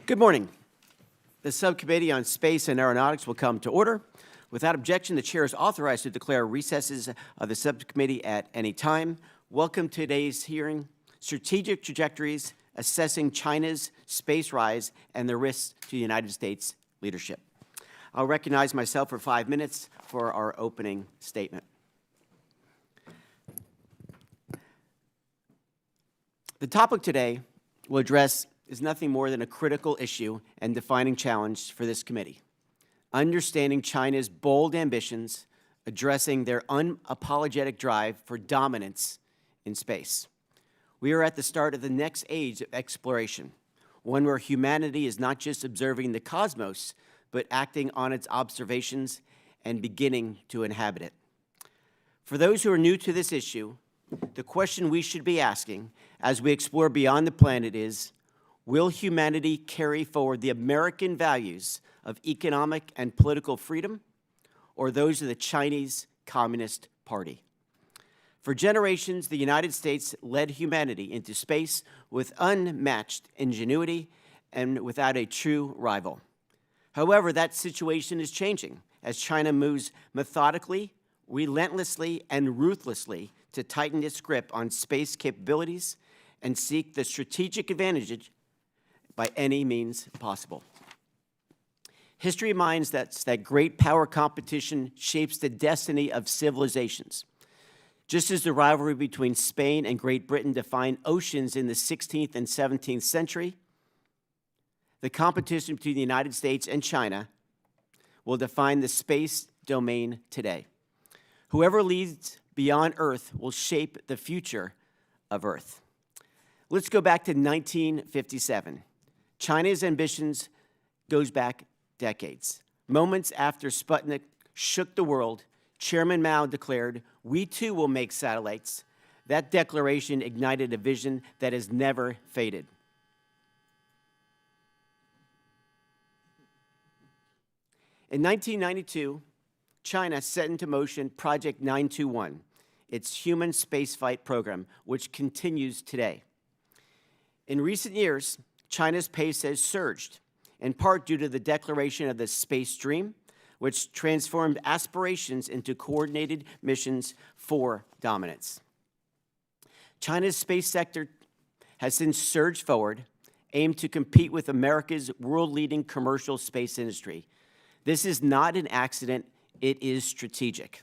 Good morning. The Subcommittee on Space and Aeronautics will come to order. Without objection, the Chair is authorized to declare recesses of the Subcommittee at any time. Welcome to today's hearing, Strategic Trajectories, Assessing China's Space Rise and the Risks to the United States Leadership. I'll recognize myself for 5 minutes for our opening statement. The topic today we'll address is nothing more than a critical issue and defining challenge for this committee. Understanding China's bold ambitions, addressing their unapologetic drive for dominance in space. We are at the start of the next age of exploration, one where humanity is not just observing the cosmos, but acting on its observations and beginning to inhabit it. For those who are new to this issue, the question we should be asking as we explore beyond the planet is, will humanity carry forward the American values of economic and political freedom, or those of the Chinese Communist Party? For generations, the United States led humanity into space with unmatched ingenuity and without a true rival. However, that situation is changing as China moves methodically, relentlessly, and ruthlessly to tighten its grip on space capabilities and seek the strategic advantage by any means possible. History reminds us that great power competition shapes the destiny of civilizations. Just as the rivalry between Spain and Great Britain defined oceans in the 16th and 17th century, the competition between the United States and China will define the space domain today. Whoever leads beyond Earth will shape the future of Earth. Let's go back to 1957. China's ambitions goes back decades. Moments after Sputnik shook the world, Chairman Mao declared, "We too will make satellites." That declaration ignited a vision that has never faded. In 1992, China set into motion Project 921, its human spaceflight program, which continues today. In recent years, China's pace has surged, in part due to the declaration of the Space Dream, which transformed aspirations into coordinated missions for dominance. China's space sector has since surged forward, aimed to compete with America's world-leading commercial space industry. This is not an accident, it is strategic.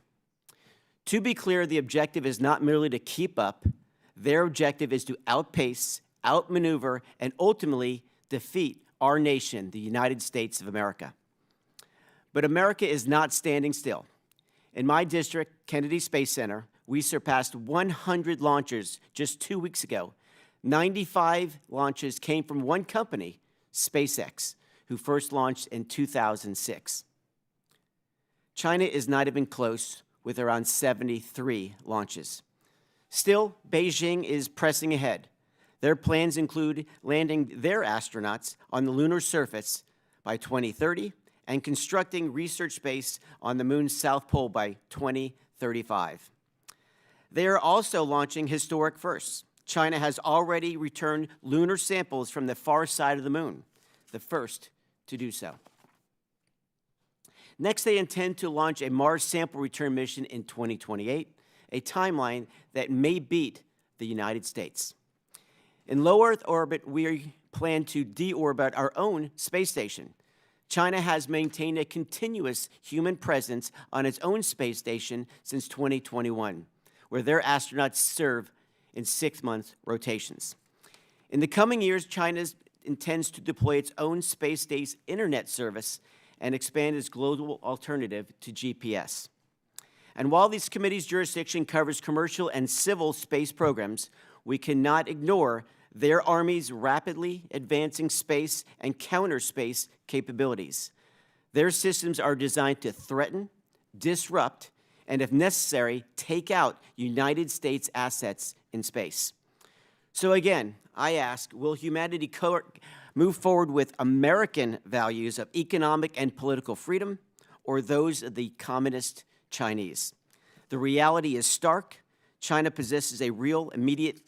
To be clear, the objective is not merely to keep up, their objective is to outpace, outmaneuver, and ultimately defeat our nation, the United States of America. But America is not standing still. In my district, Kennedy Space Center, we surpassed 100 launches just 2 weeks ago. 95 launches came from one company, SpaceX, who first launched in 2006. China is not even close, with around 73 launches. Still, Beijing is pressing ahead. Their plans include landing their astronauts on the lunar surface by 2030 and constructing research base on the moon's south pole by 2035. They are also launching historic firsts. China has already returned lunar samples from the far side of the moon, the first to do so. Next, they intend to launch a Mars sample return mission in 2028, a timeline that may beat the United States. In low Earth orbit, we plan to deorbit our own space station. China has maintained a continuous human presence on its own space station since 2021, where their astronauts serve in 6-month rotations. In the coming years, China intends to deploy its own space-based internet service and expand its global alternative to GPS. And while this committee's jurisdiction covers commercial and civil space programs, we cannot ignore their Army's rapidly advancing space and counter-space capabilities. Their systems are designed to threaten, disrupt, and if necessary, take out United States assets in space. So again, I ask, will humanity move forward with American values of economic and political freedom, or those of the communist Chinese? The reality is stark. China possesses a real, immediate,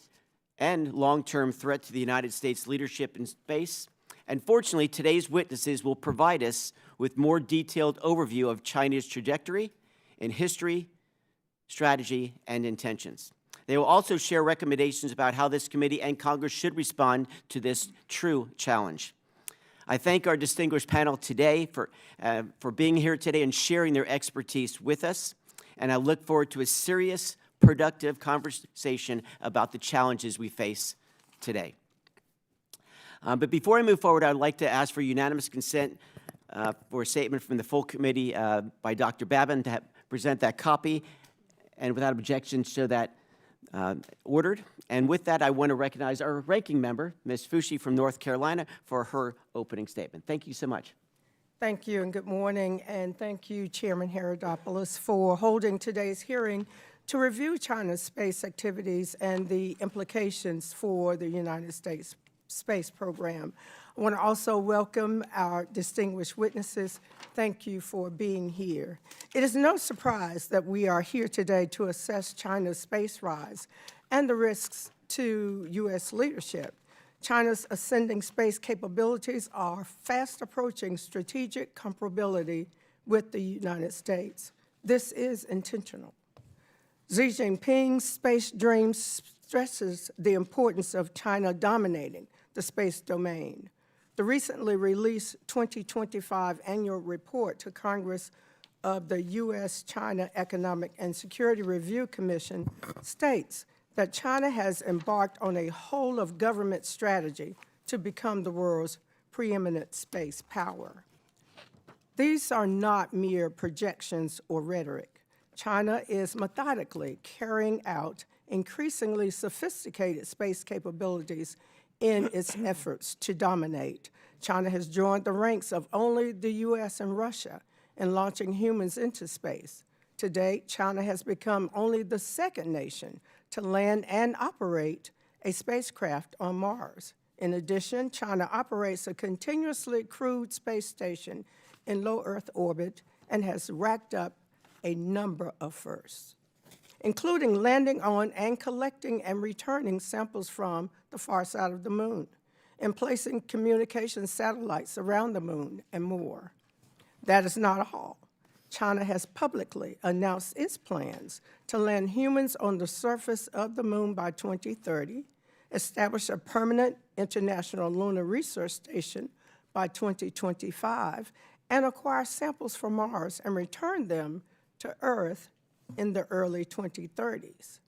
and long-term threat to the United States leadership in space, And fortunately, today's witnesses will provide us with more detailed overview of China's trajectory in history, strategy, and intentions. They will also share recommendations about how this committee and Congress should respond to this true challenge. I thank our distinguished panel today for being here today and sharing their expertise with us, and I look forward to a serious, productive conversation about the challenges we face today. But before I move forward, I'd like to ask for unanimous consent for a statement from the full committee by Dr. Babin to present that copy, and without objection, show that ordered. And with that, I want to recognize our ranking member, Ms. Fushi from North Carolina, for her opening statement. Thank you so much. Thank you, and good morning, and thank you, Chairman Herodopoulos, for holding today's hearing to review China's space activities and the implications for the United States space program. I want to also welcome our distinguished witnesses. Thank you for being here. It is no surprise that we are here today to assess China's space rise and the risks to U.S. leadership. China's ascending space capabilities are fast approaching strategic comparability with the United States. This is intentional. Xi Jinping's space dream stresses the importance of China dominating the space domain. The recently released 2025 annual report to Congress of the U.S.-China Economic and Security Review Commission states that China has embarked on a whole-of-government strategy to become the world's preeminent space power. These are not mere projections or rhetoric. China is methodically carrying out increasingly sophisticated space capabilities in its efforts to dominate. China has joined the ranks of only the U.S. and Russia in launching humans into space. To date, China has become only the second nation to land and operate a spacecraft on Mars. In addition, China operates a continuously crewed space station in low Earth orbit and has racked up a number of firsts, including landing on and collecting and returning samples from the far side of the moon, and placing communication satellites around the moon, and more. That is not all. China has publicly announced its plans to land humans on the surface of the moon by 2030, establish a permanent international lunar research station by 2025, and acquire samples from Mars and return them to Earth in the early 2030s.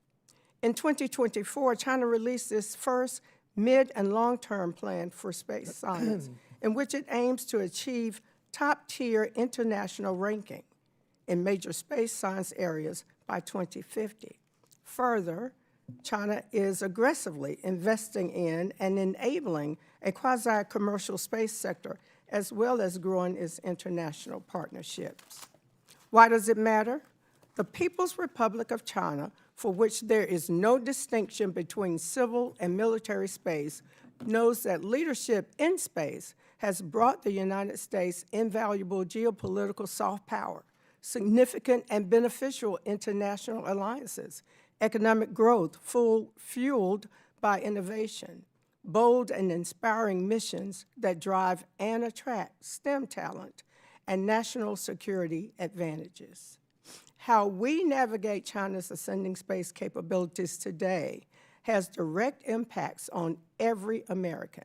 In 2024, China released its first mid- and long-term plan for space science, in which it aims to achieve top-tier international ranking in major space science areas by 2050. Further, China is aggressively investing in and enabling a quasi-commercial space sector, as well as growing its international partnerships. Why does it matter? The People's Republic of China, for which there is no distinction between civil and military space, knows that leadership in space has brought the United States invaluable geopolitical soft power, significant and beneficial international alliances, economic growth fueled by innovation, bold and inspiring missions that drive and attract STEM talent, and national security advantages. How we navigate China's ascending space capabilities today has direct impacts on every American.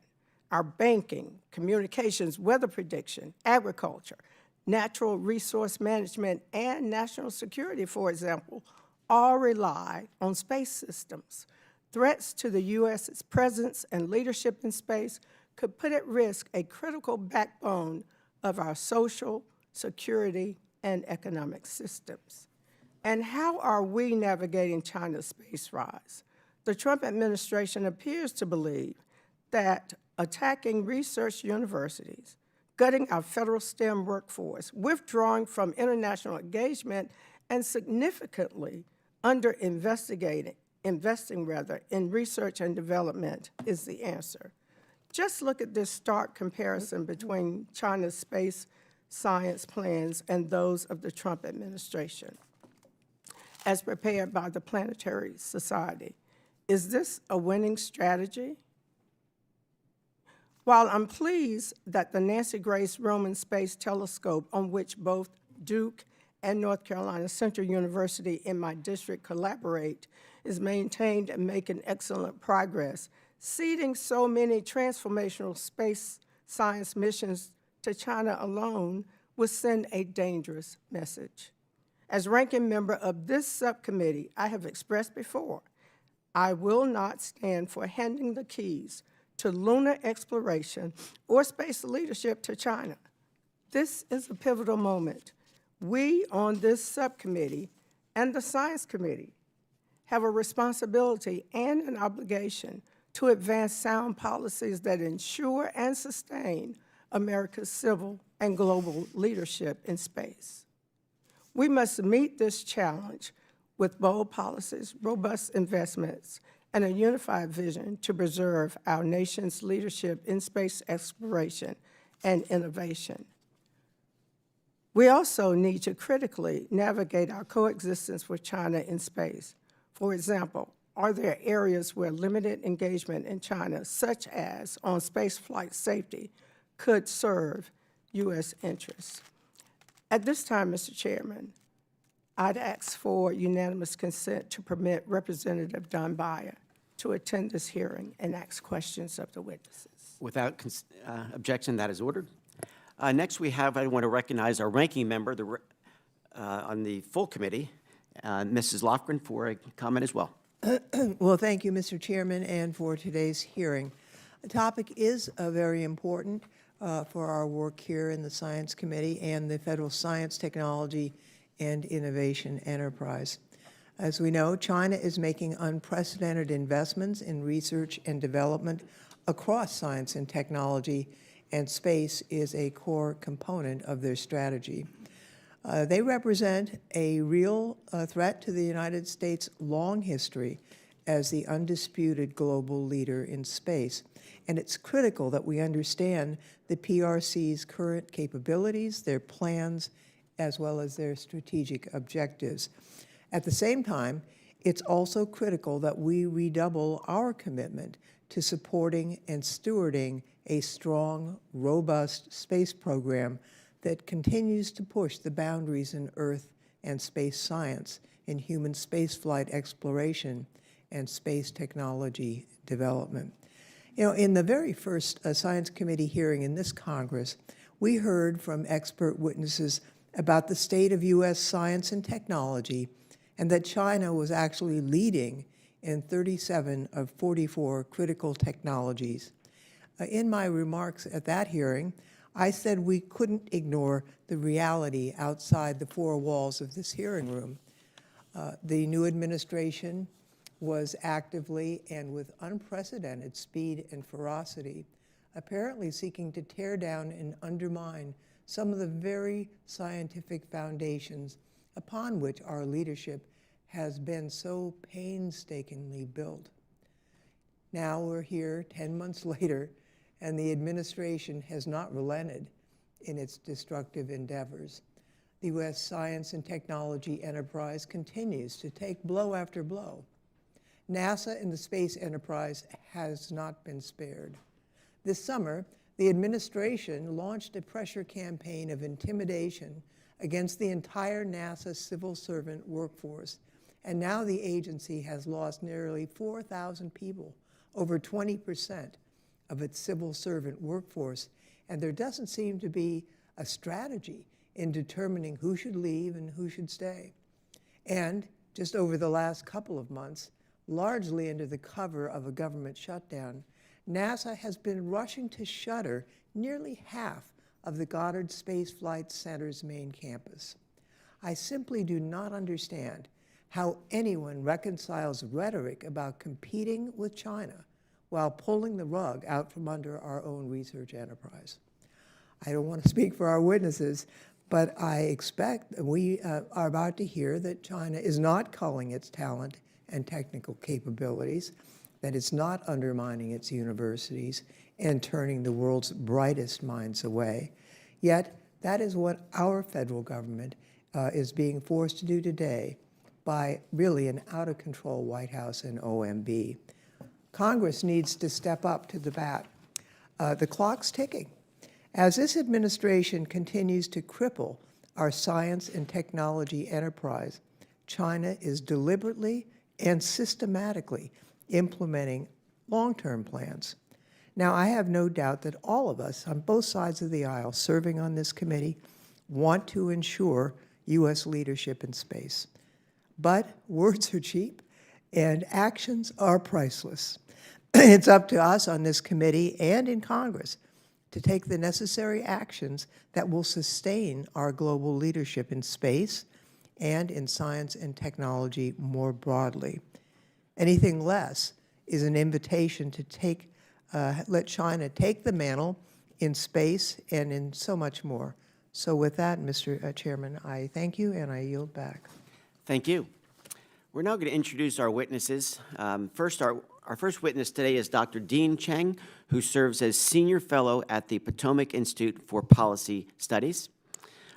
Our banking, communications, weather prediction, agriculture, natural resource management, and national security, for example, all rely on space systems. Threats to the U.S.'s presence and leadership in space could put at risk a critical backbone of our social, security, and economic systems. And how are we navigating China's space rise? The Trump administration appears to believe that attacking research universities, gutting our federal STEM workforce, withdrawing from international engagement, and significantly investing in research and development is the answer. Just look at this stark comparison between China's space science plans and those of the Trump administration, as prepared by the Planetary Society. Is this a winning strategy? While I'm pleased that the Nancy Grace Roman Space Telescope, on which both Duke and North Carolina Central University in my district collaborate, is maintained and making excellent progress, seeding so many transformational space science missions to China alone would send a dangerous message. As ranking member of this subcommittee, I have expressed before, I will not stand for handing the keys to lunar exploration or space leadership to China. This is a pivotal moment. We on this subcommittee and the Science Committee have a responsibility and an obligation to advance sound policies that ensure and sustain America's civil and global leadership in space. We must meet this challenge with bold policies, robust investments, and a unified vision to preserve our nation's leadership in space exploration and innovation. We also need to critically navigate our coexistence with China in space. For example, are there areas where limited engagement in China, such as on spaceflight safety, could serve U.S. interests? At this time, Mr. Chairman, I'd ask for unanimous consent to permit Representative Don Beyer to attend this hearing and ask questions of the witnesses. Without objection, that is ordered. Next, I want to recognize our ranking member on the full committee, Mrs. Lofgren, for a comment as well. Well, thank you, Mr. Chairman, and for today's hearing. The topic is very important for our work here in the Science Committee and the Federal Science, Technology, and Innovation Enterprise. As we know, China is making unprecedented investments in research and development across science and technology, and space is a core component of their strategy. They represent a real threat to the United States' long history as the undisputed global leader in space. And it's critical that we understand the PRC's current capabilities, their plans, as well as their strategic objectives. At the same time, it's also critical that we redouble our commitment to supporting and stewarding a strong, robust space program that continues to push the boundaries in Earth and space science, in human spaceflight exploration, and space technology development. You know, in the very first Science Committee hearing in this Congress, we heard from expert witnesses about the state of U.S. science and technology, and that China was actually leading in 37 of 44 critical technologies. In my remarks at that hearing, I said we couldn't ignore the reality outside the four walls of this hearing room. The new administration was actively and with unprecedented speed and ferocity, apparently seeking to tear down and undermine some of the very scientific foundations upon which our leadership has been so painstakingly built. Now we're here 10 months later, and the administration has not relented in its destructive endeavors. The U.S. science and technology enterprise continues to take blow after blow. NASA and the space enterprise has not been spared. This summer, the administration launched a pressure campaign of intimidation against the entire NASA civil servant workforce, and now the agency has lost nearly 4,000 people, over 20% of its civil servant workforce, and there doesn't seem to be a strategy in determining who should leave and who should stay. And just over the last couple of months, largely under the cover of a government shutdown, NASA has been rushing to shutter nearly half of the Goddard Space Flight Center's main campus. I simply do not understand how anyone reconciles rhetoric about competing with China while pulling the rug out from under our own research enterprise. I don't want to speak for our witnesses, but I expect that we are about to hear that China is not culling its talent and technical capabilities, that it's not undermining its universities and turning the world's brightest minds away. Yet, that is what our federal government is being forced to do today by really an out-of-control White House and OMB. Congress needs to step up to the bat. The clock's ticking. As this administration continues to cripple our science and technology enterprise, China is deliberately and systematically implementing long-term plans. Now, I have no doubt that all of us on both sides of the aisle serving on this committee want to ensure U.S. leadership in space. But words are cheap and actions are priceless. It's up to us on this committee and in Congress to take the necessary actions that will sustain our global leadership in space and in science and technology more broadly. Anything less is an invitation to let China take the mantle in space and in so much more. So with that, Mr. Chairman, I thank you and I yield back. Thank you. We're now going to introduce our witnesses. Our first witness today is Dr. Dean Cheng, who serves as Senior Fellow at the Potomac Institute for Policy Studies.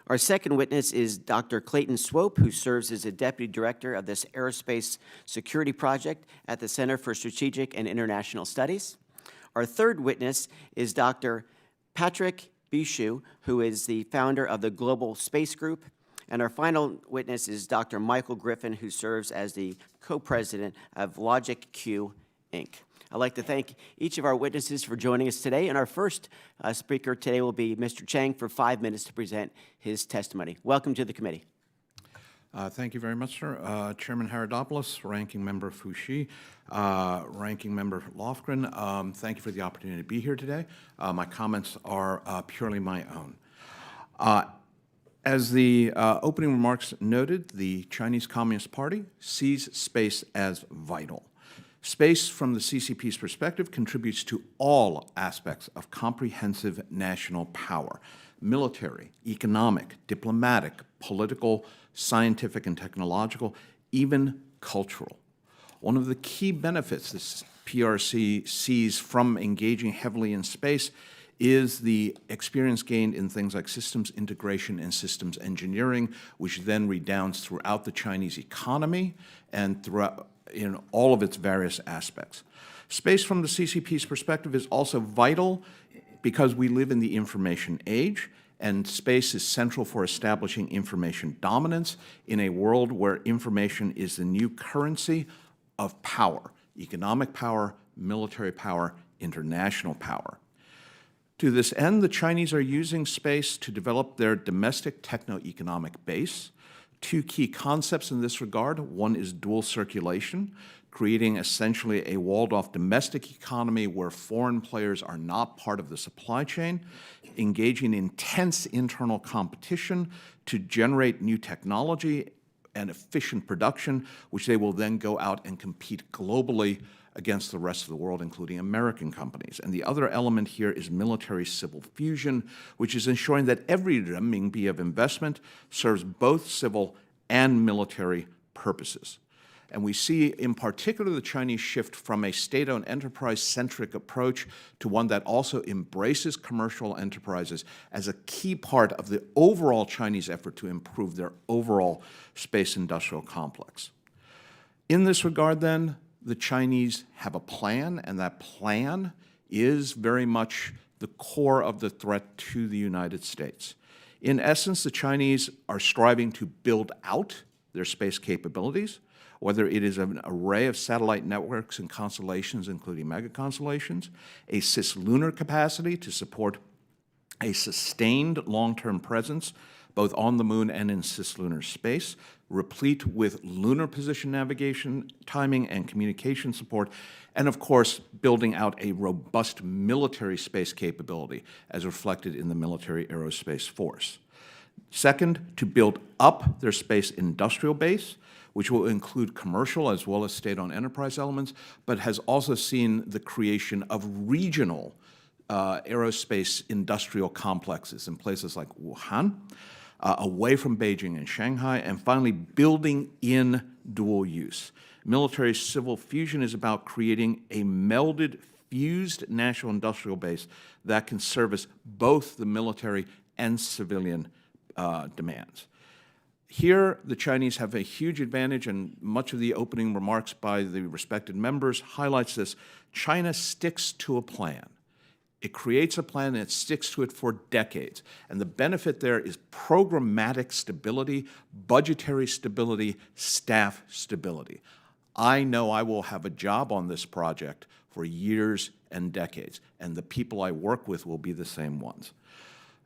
Our second witness is Dr. Clayton Swope, who serves as the Deputy Director of this Aerospace Security Project at the Center for Strategic and International Studies. Our third witness is Dr. Patrick Bichu, who is the founder of the Global Space Group. And our final witness is Dr. Michael Griffin, who serves as the co-president of Logic Q, Inc. I'd like to thank each of our witnesses for joining us today. And our first speaker today will be Mr. Cheng for 5 minutes to present his testimony. Welcome to the committee. Thank you very much, sir. Chairman Herodopoulos, Ranking Member Fushi, Ranking Member Lofgren, thank you for the opportunity to be here today. My comments are purely my own. As the opening remarks noted, the Chinese Communist Party sees space as vital. Space, from the CCP's perspective, contributes to all aspects of comprehensive national power: military, economic, diplomatic, political, scientific and technological, even cultural. One of the key benefits this PRC sees from engaging heavily in space is the experience gained in things like systems integration and systems engineering, which then redounds throughout the Chinese economy and throughout in all of its various aspects. Space, from the CCP's perspective, is also vital because we live in the information age, and space is central for establishing information dominance in a world where information is the new currency of power: economic power, military power, international power. To this end, the Chinese are using space to develop their domestic techno-economic base. Two key concepts in this regard: one is dual circulation, creating essentially a walled-off domestic economy where foreign players are not part of the supply chain, engaging in intense internal competition to generate new technology and efficient production, which they will then go out and compete globally against the rest of the world, including American companies. And the other element here is military-civil fusion, which is ensuring that every renminbi of investment serves both civil and military purposes. And we see, in particular, the Chinese shift from a state-owned enterprise-centric approach to one that also embraces commercial enterprises as a key part of the overall Chinese effort to improve their overall space industrial complex. In this regard, then, the Chinese have a plan, and that plan is very much the core of the threat to the United States. In essence, the Chinese are striving to build out their space capabilities, whether it is an array of satellite networks and constellations, including mega-constellations, a cislunar capacity to support a sustained long-term presence both on the moon and in cislunar space, replete with lunar position navigation, timing, and communication support, and of course, building out a robust military space capability as reflected in the military aerospace force. Second, to build up their space industrial base, which will include commercial as well as state-owned enterprise elements, but has also seen the creation of regional aerospace industrial complexes in places like Wuhan, away from Beijing and Shanghai, and finally building in dual use. Military-civil fusion is about creating a melded, fused national industrial base that can service both the military and civilian demands. Here, the Chinese have a huge advantage, and much of the opening remarks by the respected members highlights this. China sticks to a plan. It creates a plan and it sticks to it for decades. And the benefit there is programmatic stability, budgetary stability, staff stability. I know I will have a job on this project for years and decades, and the people I work with will be the same ones.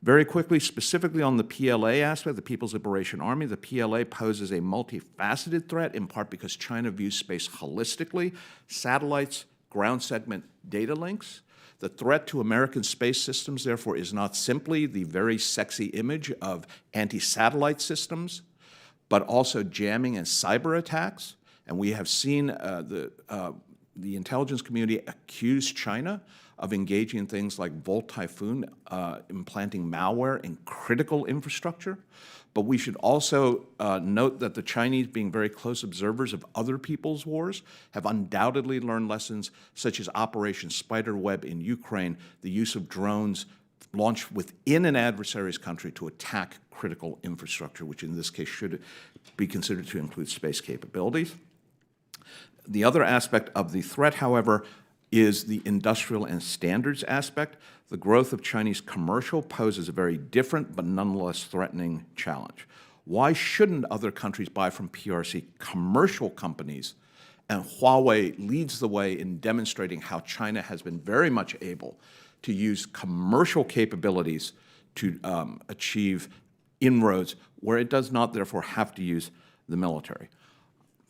Very quickly, specifically on the PLA aspect, the People's Liberation Army, the PLA poses a multifaceted threat, in part because China views space holistically: satellites, ground segment data links. The threat to American space systems, therefore, is not simply the very sexy image of anti-satellite systems, but also jamming and cyber attacks. And we have seen the intelligence community accuse China of engaging in things like Volt Typhoon, implanting malware in critical infrastructure. But we should also note that the Chinese, being very close observers of other people's wars, have undoubtedly learned lessons such as Operation Spiderweb in Ukraine, the use of drones launched within an adversary's country to attack critical infrastructure, which in this case should be considered to include space capabilities. The other aspect of the threat, however, is the industrial and standards aspect. The growth of Chinese commercial poses a very different but nonetheless threatening challenge. Why shouldn't other countries buy from PRC commercial companies? And Huawei leads the way in demonstrating how China has been very much able to use commercial capabilities to achieve inroads where it does not therefore have to use the military.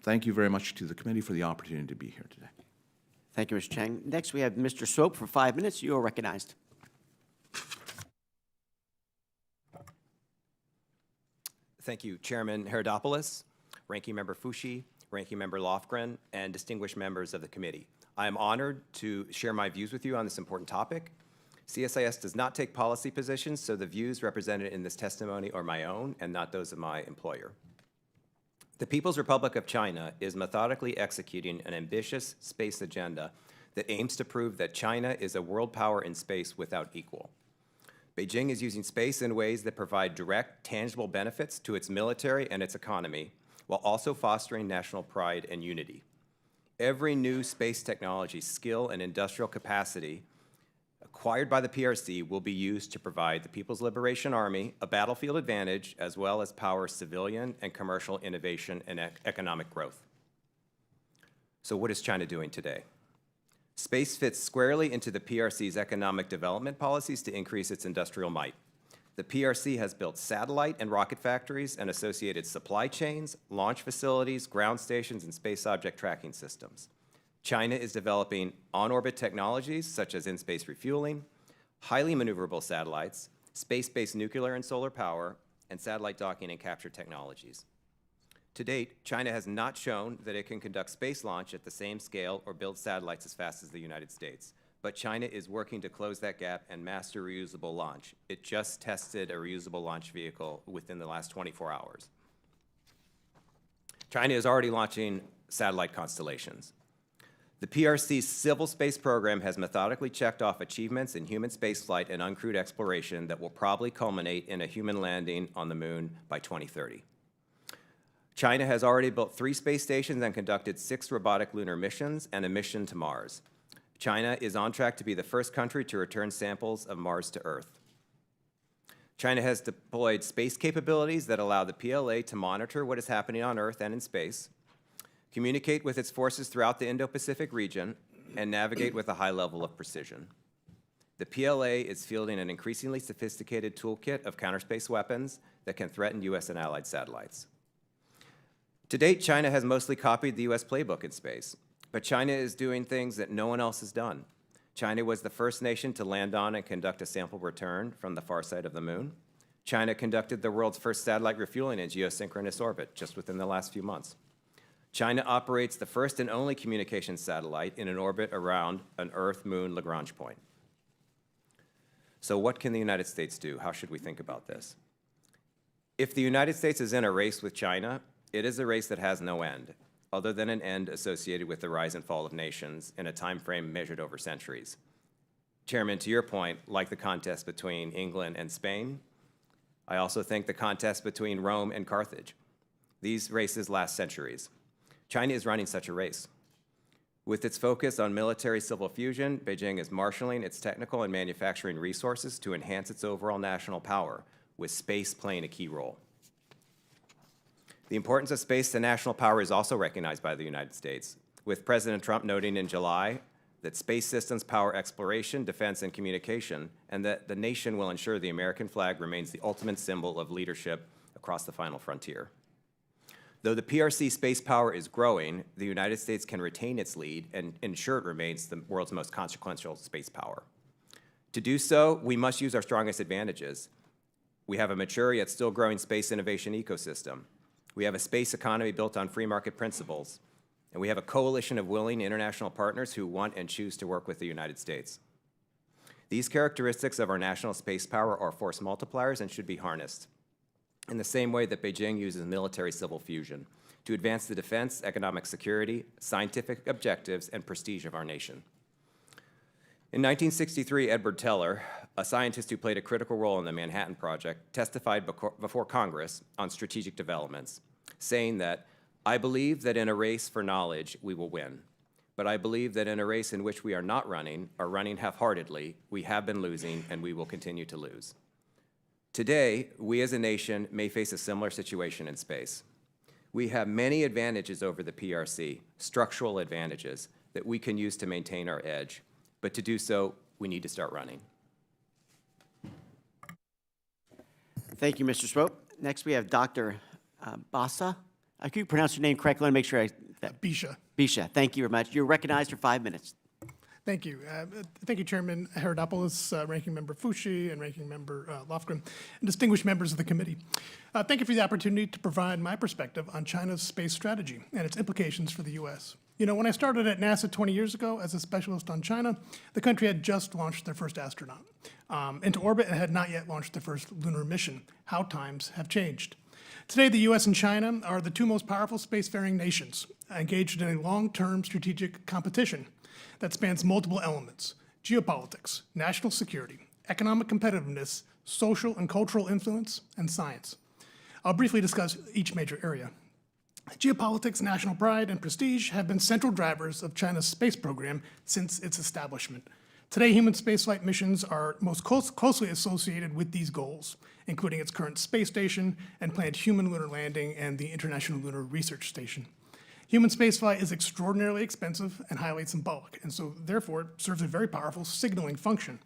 Thank you very much to the committee for the opportunity to be here today. Thank you, Mr. Chang. Next, we have Mr. Swope for 5 minutes. You are recognized. Thank you, Chairman Herodopoulos, Ranking Member Fushi, Ranking Member Lofgren, and distinguished members of the committee. I am honored to share my views with you on this important topic. CSIS does not take policy positions, so the views represented in this testimony are my own and not those of my employer. The People's Republic of China is methodically executing an ambitious space agenda that aims to prove that China is a world power in space without equal. Beijing is using space in ways that provide direct, tangible benefits to its military and its economy, while also fostering national pride and unity. Every new space technology, skill, and industrial capacity acquired by the PRC will be used to provide the People's Liberation Army a battlefield advantage, as well as power civilian and commercial innovation and economic growth. So what is China doing today? Space fits squarely into the PRC's economic development policies to increase its industrial might. The PRC has built satellite and rocket factories and associated supply chains, launch facilities, ground stations, and space object tracking systems. China is developing on-orbit technologies such as in-space refueling, highly maneuverable satellites, space-based nuclear and solar power, and satellite docking and capture technologies. To date, China has not shown that it can conduct space launch at the same scale or build satellites as fast as the United States. But China is working to close that gap and master reusable launch. It just tested a reusable launch vehicle within the last 24 hours. China is already launching satellite constellations. The PRC's civil space program has methodically checked off achievements in human spaceflight and uncrewed exploration that will probably culminate in a human landing on the moon by 2030. China has already built 3 space stations and conducted 6 robotic lunar missions and a mission to Mars. China is on track to be the first country to return samples of Mars to Earth. China has deployed space capabilities that allow the PLA to monitor what is happening on Earth and in space, communicate with its forces throughout the Indo-Pacific region, and navigate with a high level of precision. The PLA is fielding an increasingly sophisticated toolkit of counterspace weapons that can threaten U.S. and allied satellites. To date, China has mostly copied the U.S. playbook in space, but China is doing things that no one else has done. China was the first nation to land on and conduct a sample return from the far side of the moon. China conducted the world's first satellite refueling in geosynchronous orbit just within the last few months. China operates the first and only communications satellite in an orbit around an Earth-Moon Lagrange point. So what can the United States do? How should we think about this? If the United States is in a race with China, it is a race that has no end, other than an end associated with the rise and fall of nations in a time frame measured over centuries. Chairman, to your point, like the contest between England and Spain, I also think the contest between Rome and Carthage. These races last centuries. China is running such a race. With its focus on military-civil fusion, Beijing is marshaling its technical and manufacturing resources to enhance its overall national power, with space playing a key role. The importance of space to national power is also recognized by the United States, with President Trump noting in July that space systems power exploration, defense, and communication, and that the nation will ensure the American flag remains the ultimate symbol of leadership across the final frontier. Though the PRC space power is growing, the United States can retain its lead and ensure it remains the world's most consequential space power. To do so, we must use our strongest advantages. We have a mature yet still growing space innovation ecosystem. We have a space economy built on free market principles. And we have a coalition of willing international partners who want and choose to work with the United States. These characteristics of our national space power are force multipliers and should be harnessed in the same way that Beijing uses military-civil fusion to advance the defense, economic security, scientific objectives, and prestige of our nation. In 1963, Edward Teller, a scientist who played a critical role in the Manhattan Project, testified before Congress on strategic developments, saying that, "I believe that in a race for knowledge, we will win. But I believe that in a race in which we are not running, or running half-heartedly, we have been losing and we will continue to lose." Today, we as a nation may face a similar situation in space. We have many advantages over the PRC, structural advantages, that we can use to maintain our edge. But to do so, we need to start running. Thank you, Mr. Swope. Next, we have Dr. Bassa. I could pronounce your name correctly. I want to make sure Bisha. Bisha, thank you very much. You're recognized for 5 minutes. Thank you. Thank you, Chairman Herodopoulos, Ranking Member Fushi, and Ranking Member Lofgren, and distinguished members of the committee. Thank you for the opportunity to provide my perspective on China's space strategy and its implications for the U.S. You know, when I started at NASA 20 years ago as a specialist on China, the country had just launched their first astronaut into orbit and had not yet launched their first lunar mission. How times have changed. Today, the U.S. and China are the two most powerful spacefaring nations engaged in a long-term strategic competition that spans multiple elements: geopolitics, national security, economic competitiveness, social and cultural influence, and science. I'll briefly discuss each major area. Geopolitics, national pride, and prestige have been central drivers of China's space program since its establishment. Today, human spaceflight missions are most closely associated with these goals, including its current space station and planned human lunar landing and the International Lunar Research Station. Human spaceflight is extraordinarily expensive and highly symbolic, and so therefore it serves a very powerful signaling function.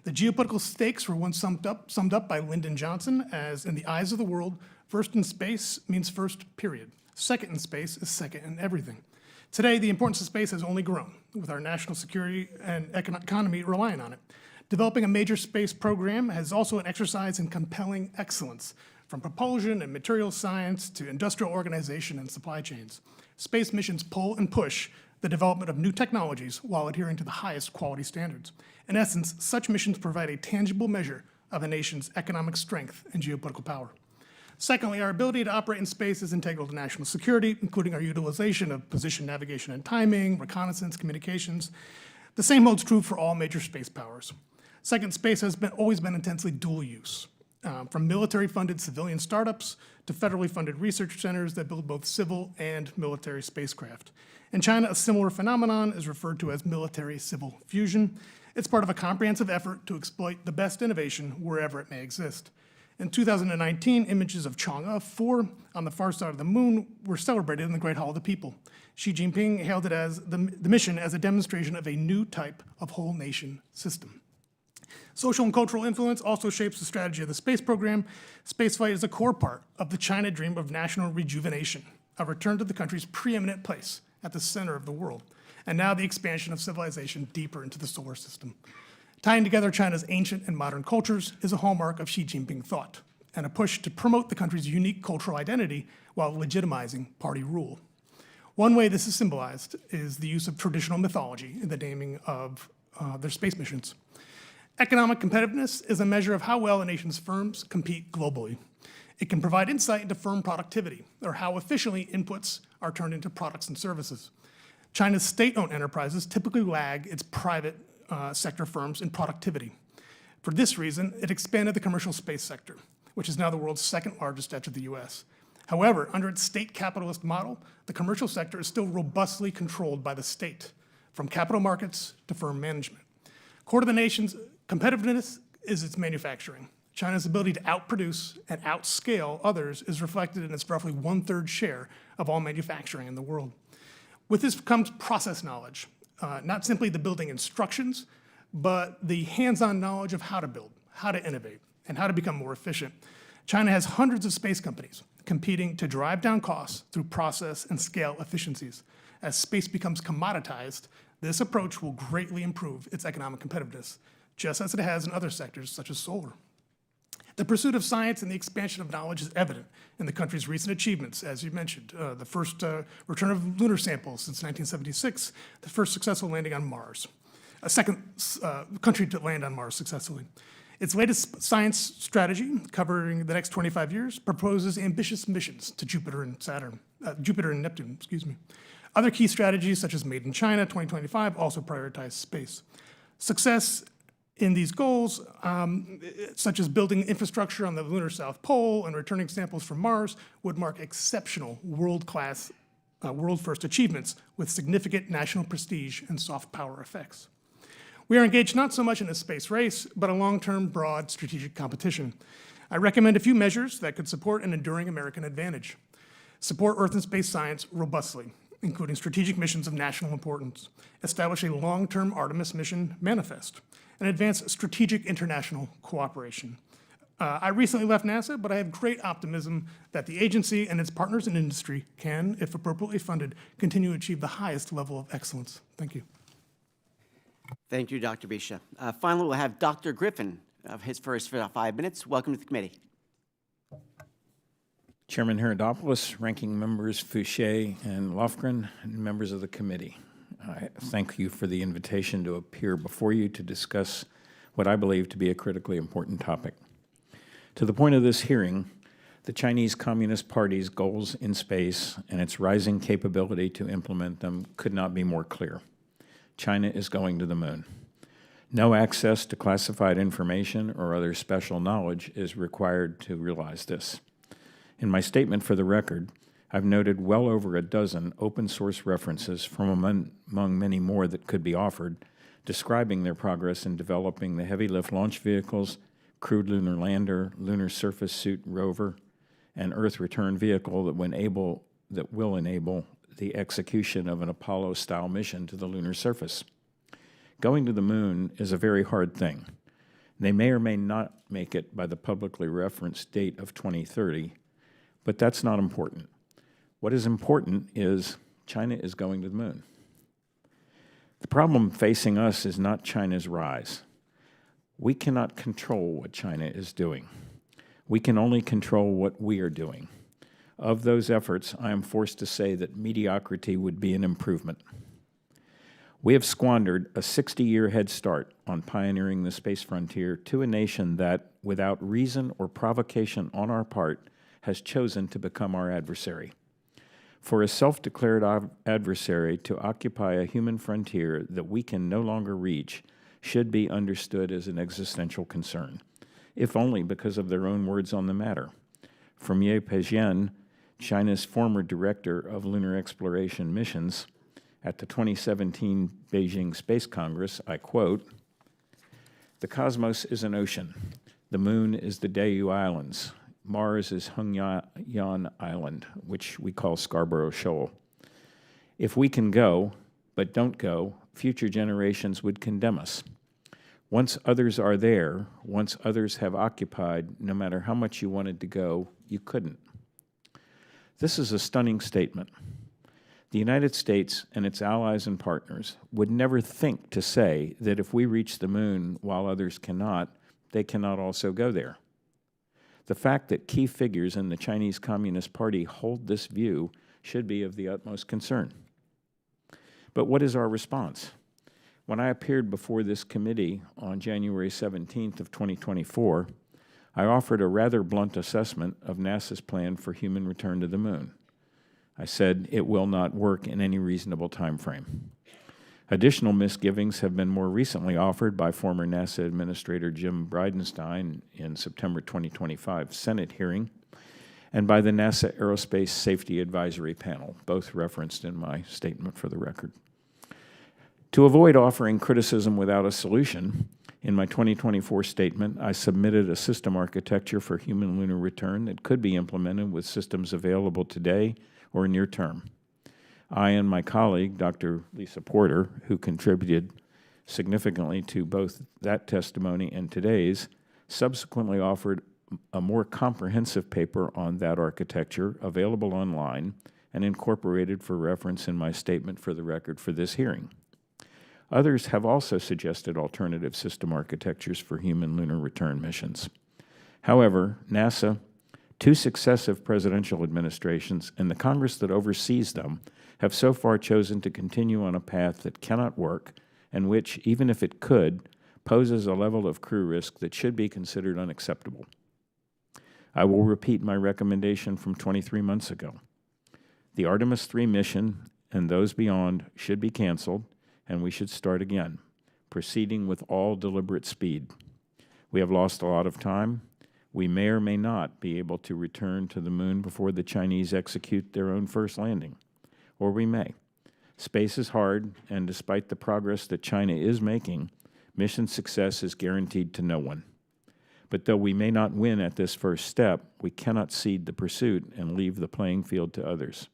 The geopolitical stakes were once summed up by Lyndon Johnson as, in the eyes of the world, first in space means first, period. Second in space is second in everything. Today, the importance of space has only grown, with our national security and economy relying on it. Developing a major space program has also an exercise in compelling excellence, from propulsion and materials science to industrial organization and supply chains. Space missions pull and push the development of new technologies while adhering to the highest quality standards. In essence, such missions provide a tangible measure of a nation's economic strength and geopolitical power. Secondly, our ability to operate in space is integral to national security, including our utilization of position, navigation, and timing, reconnaissance, communications. The same holds true for all major space powers. Second, space has always been intensely dual use, from military-funded civilian startups to federally funded research centers that build both civil and military spacecraft. In China, a similar phenomenon is referred to as military-civil fusion. It's part of a comprehensive effort to exploit the best innovation wherever it may exist. In 2019, images of Chang'e 4 on the far side of the moon were celebrated in the Great Hall of the People. Xi Jinping hailed it as the mission as a demonstration of a new type of whole nation system. Social and cultural influence also shapes the strategy of the space program. Spaceflight is a core part of the China dream of national rejuvenation, a return to the country's preeminent place at the center of the world, and now the expansion of civilization deeper into the solar system. Tying together China's ancient and modern cultures is a hallmark of Xi Jinping thought, and a push to promote the country's unique cultural identity while legitimizing party rule. One way this is symbolized is the use of traditional mythology in the naming of their space missions. Economic competitiveness is a measure of how well a nation's firms compete globally. It can provide insight into firm productivity, or how efficiently inputs are turned into products and services. China's state-owned enterprises typically lag its private sector firms in productivity. For this reason, it expanded the commercial space sector, which is now the world's second largest after the US. However, under its state capitalist model, the commercial sector is still robustly controlled by the state. from capital markets to firm management. Core to the nation's competitiveness is its manufacturing. China's ability to outproduce and outscale others is reflected in its roughly 1/3 share of all manufacturing in the world. With this comes process knowledge, not simply the building instructions, but the hands-on knowledge of how to build, how to innovate, and how to become more efficient. China has hundreds of space companies competing to drive down costs through process and scale efficiencies. As space becomes commoditized, this approach will greatly improve its economic competitiveness, just as it has in other sectors such as solar. The pursuit of science and the expansion of knowledge is evident in the country's recent achievements, as you mentioned. The first return of lunar samples since 1976, the first successful landing on Mars, a second country to land on Mars successfully. Its latest science strategy, covering the next 25 years, proposes ambitious missions to Jupiter and Neptune, Other key strategies, such as Made in China 2025, also prioritize space. Success in these goals, such as building infrastructure on the lunar South Pole and returning samples from Mars, would mark exceptional world-class, world-first achievements with significant national prestige and soft power effects. We are engaged not so much in a space race, but a long-term, broad strategic competition. I recommend a few measures that could support an enduring American advantage. Support Earth and space science robustly, including strategic missions of national importance. Establish a long-term Artemis mission manifest, and advance strategic international cooperation. I recently left NASA, but I have great optimism that the agency and its partners in industry can, if appropriately funded, continue to achieve the highest level of excellence. Thank you. Thank you, Dr. Bisha. Finally, we'll have Dr. Griffin for his 5 minutes. Welcome to the committee. Chairman Herodopoulos, ranking members Fouché and Lofgren, and members of the committee. I thank you for the invitation to appear before you to discuss what I believe to be a critically important topic. To the point of this hearing, the Chinese Communist Party's goals in space and its rising capability to implement them could not be more clear. China is going to the moon. No access to classified information or other special knowledge is required to realize this. In my statement for the record, I've noted well over a dozen open-source references from among many more that could be offered, describing their progress in developing the heavy-lift launch vehicles, crewed lunar lander, lunar surface suit rover, and Earth return vehicle that will enable the execution of an Apollo-style mission to the lunar surface. Going to the moon is a very hard thing. They may or may not make it by the publicly referenced date of 2030, but that's not important. What is important is China is going to the moon. The problem facing us is not China's rise. We cannot control what China is doing. We can only control what we are doing. Of those efforts, I am forced to say that mediocrity would be an improvement. We have squandered a 60-year head start on pioneering the space frontier to a nation that, without reason or provocation on our part, has chosen to become our adversary. For a self-declared adversary to occupy a human frontier that we can no longer reach should be understood as an existential concern, if only because of their own words on the matter. From Ye Peijian, China's former director of lunar exploration missions, at the 2017 Beijing Space Congress, I quote, "The cosmos is an ocean. The moon is the Dayu Islands. Mars is Hongyan Island, which we call Scarborough Shoal. If we can go, but don't go, future generations would condemn us. Once others are there, once others have occupied, no matter how much you wanted to go, you couldn't." This is a stunning statement. The United States and its allies and partners would never think to say that if we reach the moon while others cannot, they cannot also go there. The fact that key figures in the Chinese Communist Party hold this view should be of the utmost concern. But what is our response? When I appeared before this committee on January 17th of 2024, I offered a rather blunt assessment of NASA's plan for human return to the moon. I said it will not work in any reasonable time frame. Additional misgivings have been more recently offered by former NASA Administrator Jim Bridenstine in September 2025 Senate hearing, and by the NASA Aerospace Safety Advisory Panel, both referenced in my statement for the record. To avoid offering criticism without a solution, in my 2024 statement, I submitted a system architecture for human lunar return that could be implemented with systems available today or near term. I and my colleague, Dr. Lisa Porter, who contributed significantly to both that testimony and today's, subsequently offered a more comprehensive paper on that architecture available online and incorporated for reference in my statement for the record for this hearing. Others have also suggested alternative system architectures for human lunar return missions. However, NASA, 2 successive presidential administrations, and the Congress that oversees them have so far chosen to continue on a path that cannot work and which, even if it could, poses a level of crew risk that should be considered unacceptable. I will repeat my recommendation from 23 months ago. The Artemis III mission and those beyond should be canceled, and we should start again, proceeding with all deliberate speed. We have lost a lot of time. We may or may not be able to return to the moon before the Chinese execute their own first landing, or we may. Space is hard, and despite the progress that China is making, mission success is guaranteed to no one. But though we may not win at this first step, we cannot cede the pursuit and leave the playing field to others.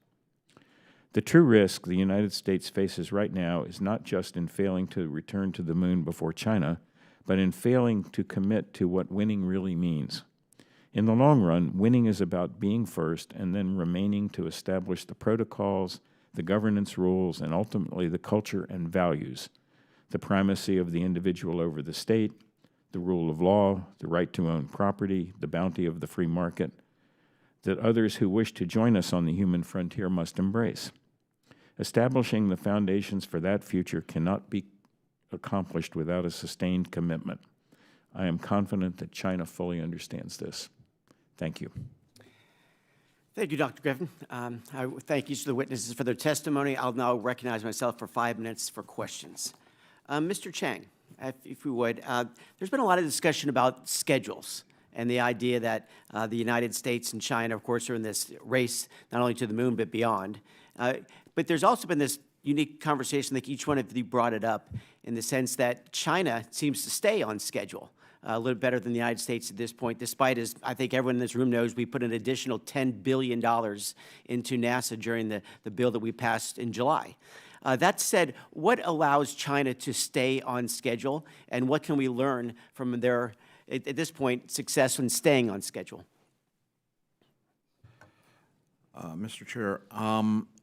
The true risk the United States faces right now is not just in failing to return to the moon before China, but in failing to commit to what winning really means. In the long run, winning is about being first and then remaining to establish the protocols, the governance rules, and ultimately the culture and values, the primacy of the individual over the state, the rule of law, the right to own property, the bounty of the free market, that others who wish to join us on the human frontier must embrace. Establishing the foundations for that future cannot be accomplished without a sustained commitment. I am confident that China fully understands this. Thank you. Thank you, Dr. Griffin. I thank each of the witnesses for their testimony. I'll now recognize myself for 5 minutes for questions. Mr. Chang, if we would, there's been a lot of discussion about schedules and the idea that the United States and China, of course, are in this race not only to the moon but beyond. But there's also been this unique conversation, like each one of you brought it up, in the sense that China seems to stay on schedule a little better than the United States at this point, despite, as I think everyone in this room knows, we put an additional $10 billion into NASA during the bill that we passed in July. That said, what allows China to stay on schedule, and what can we learn from their, at this point, success in staying on schedule? Mr. Chair,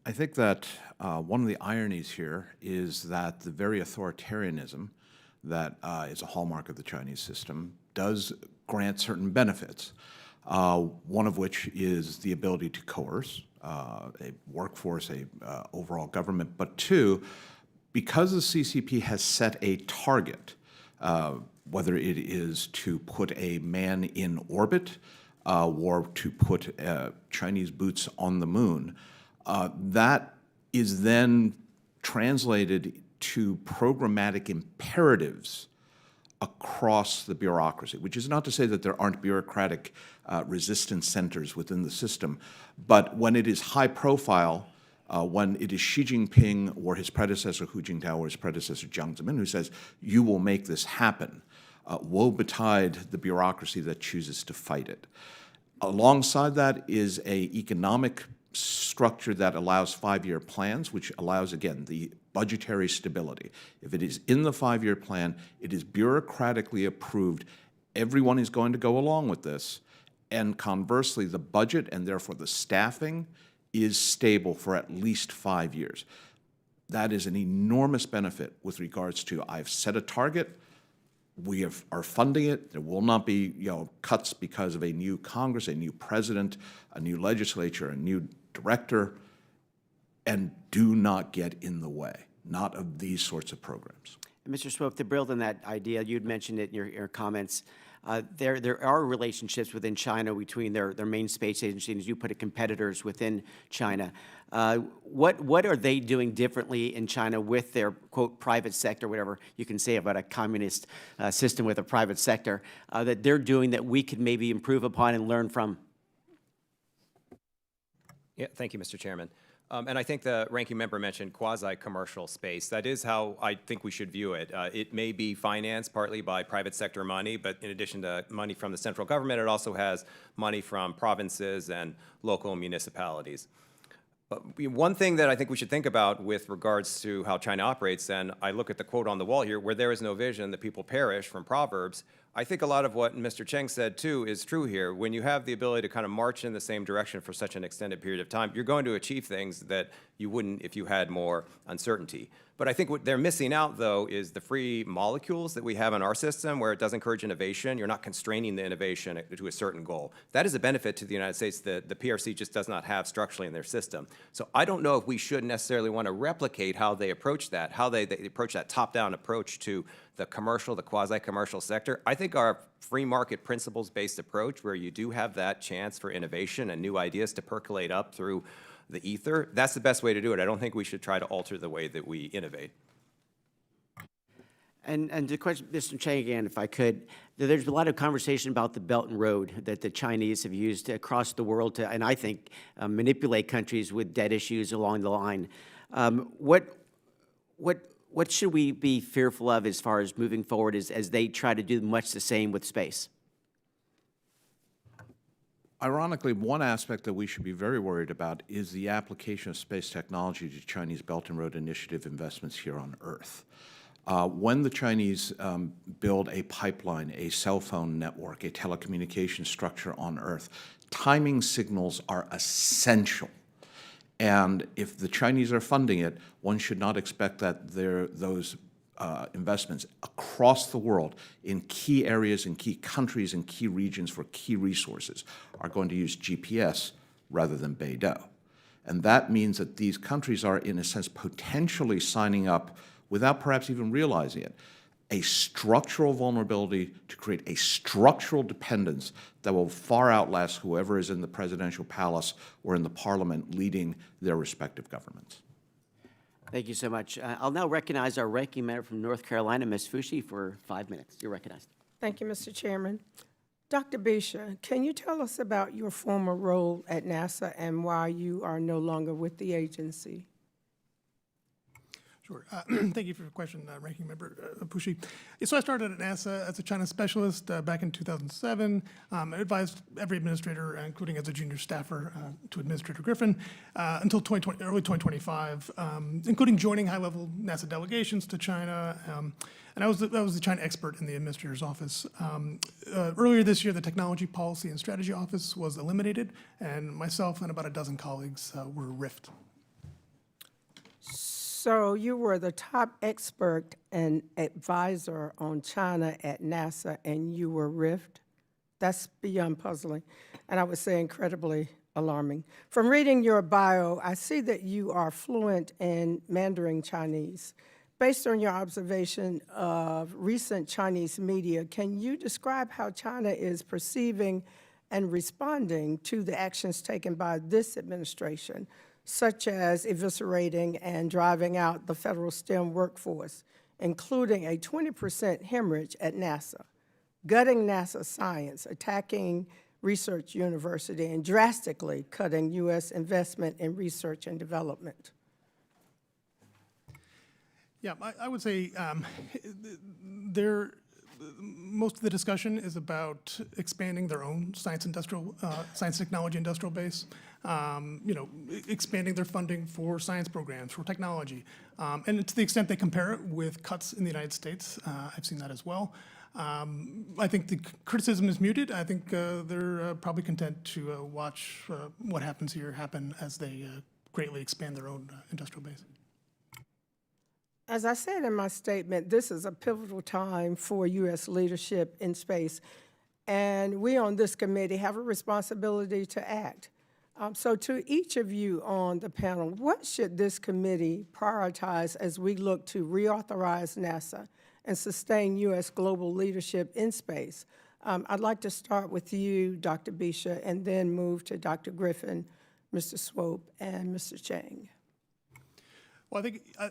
I think that one of the ironies here is that the very authoritarianism that is a hallmark of the Chinese system does grant certain benefits, one of which is the ability to coerce a workforce, a overall government, but 2, because the CCP has set a target, whether it is to put a man in orbit or to put Chinese boots on the moon, that is then translated to programmatic imperatives across the bureaucracy, which is not to say that there aren't bureaucratic resistance centers within the system, but when it is high profile, when it is Xi Jinping or his predecessor Hu Jintao or his predecessor Jiang Zemin who says, you will make this happen, woe betide the bureaucracy that chooses to fight it. Alongside that is an economic structure that allows 5-year plans, which allows, again, the budgetary stability. If it is in the 5-year plan, it is bureaucratically approved. Everyone is going to go along with this. And conversely, the budget and therefore the staffing is stable for at least 5 years. That is an enormous benefit with regards to I've set a target, we are funding it. There will not be cuts because of a new Congress, a new president, a new legislature, a new director, and do not get in the way, not of these sorts of programs. Mr. Swope, to build on that idea, you'd mentioned it in your comments, there are relationships within China between their main space agency and, as you put it, competitors within China. What are they doing differently in China with their, quote, private sector, whatever you can say about a communist system with a private sector, that they're doing that we could maybe improve upon and learn from? Yeah, thank you, Mr. Chairman. And I think the ranking member mentioned quasi-commercial space. That is how I think we should view it. It may be financed partly by private sector money, but in addition to money from the central government, it also has money from provinces and local municipalities. But one thing that I think we should think about with regards to how China operates, and I look at the quote on the wall here, where there is no vision, the people perish, from Proverbs. I think a lot of what Mr. Cheng said, too, is true here. When you have the ability to kind of march in the same direction for such an extended period of time, you're going to achieve things that you wouldn't if you had more uncertainty. But I think what they're missing out, though, is the free molecules that we have in our system, where it does encourage innovation. You're not constraining the innovation to a certain goal. That is a benefit to the United States that the PRC just does not have structurally in their system. So I don't know if we should necessarily want to replicate how they approach that, how they approach that top-down approach to the commercial, the quasi-commercial sector. I think our free market principles-based approach, where you do have that chance for innovation and new ideas to percolate up through the ether, that's the best way to do it. I don't think we should try to alter the way that we innovate. And the question, Mr. Chang, again, if I could, there's a lot of conversation about the Belt and Road that the Chinese have used across the world to, and I think, manipulate countries with debt issues along the line. What should we be fearful of as far as moving forward as they try to do much the same with space? Ironically, one aspect that we should be very worried about is the application of space technology to Chinese Belt and Road Initiative investments here on Earth. When the Chinese build a pipeline, a cell phone network, a telecommunication structure on Earth, timing signals are essential. And if the Chinese are funding it, one should not expect that those investments across the world in key areas, in key countries, in key regions for key resources are going to use GPS rather than Beidou. And that means that these countries are, in a sense, potentially signing up, without perhaps even realizing it, a structural vulnerability to create a structural dependence that will far outlast whoever is in the presidential palace or in the parliament leading their respective governments. Thank you so much. I'll now recognize our ranking member from North Carolina, Ms. Fushi, for 5 minutes. You're recognized. Thank you, Mr. Chairman. Dr. Bisha, can you tell us about your former role at NASA and why you are no longer with the agency? Sure. Thank you for your question, Ranking Member Fushi. So I started at NASA as a China specialist back in 2007. I advised every administrator, including as a junior staffer to Administrator Griffin, until early 2025, including joining high-level NASA delegations to China. And I was the China expert in the administrator's office. Earlier this year, the Technology Policy and Strategy Office was eliminated, and myself and about a dozen colleagues were riffed. So you were the top expert and advisor on China at NASA, and you were riffed? That's beyond puzzling, and I would say incredibly alarming. From reading your bio, I see that you are fluent in Mandarin Chinese. Based on your observation of recent Chinese media, can you describe how China is perceiving and responding to the actions taken by this administration, such as eviscerating and driving out the federal STEM workforce, including a 20% hemorrhage at NASA, gutting NASA science, attacking research university, and drastically cutting U.S. investment in research and development? Yeah, I would say most of the discussion is about expanding their own science technology industrial base, expanding their funding for science programs, for technology. And to the extent they compare it with cuts in the United States, I've seen that as well. I think the criticism is muted. I think they're probably content to watch what happens here happen as they greatly expand their own industrial base. As I said in my statement, this is a pivotal time for U.S. leadership in space, and we on this committee have a responsibility to act. So to each of you on the panel, what should this committee prioritize as we look to reauthorize NASA and sustain U.S. global leadership in space? I'd like to start with you, Dr. Bisha, and then move to Dr. Griffin, Mr. Swope, and Mr. Chang. Well,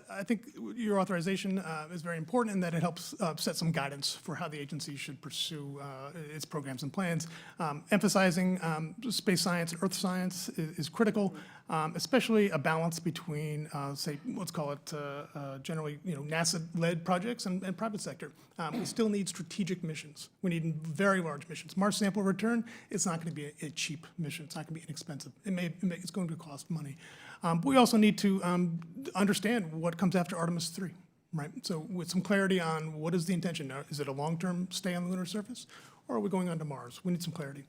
I think your authorization is very important in that it helps set some guidance for how the agency should pursue its programs and plans. Emphasizing space science and earth science is critical, especially a balance between, say, let's call it generally, NASA-led projects and private sector. We still need strategic missions. We need very large missions. Mars sample return, it's not going to be a cheap mission. It's not going to be inexpensive. It's going to cost money. But we also need to understand what comes after Artemis 3, right? So with some clarity on what is the intention. Now, is it a long-term stay on the lunar surface, or are we going on to Mars? We need some clarity.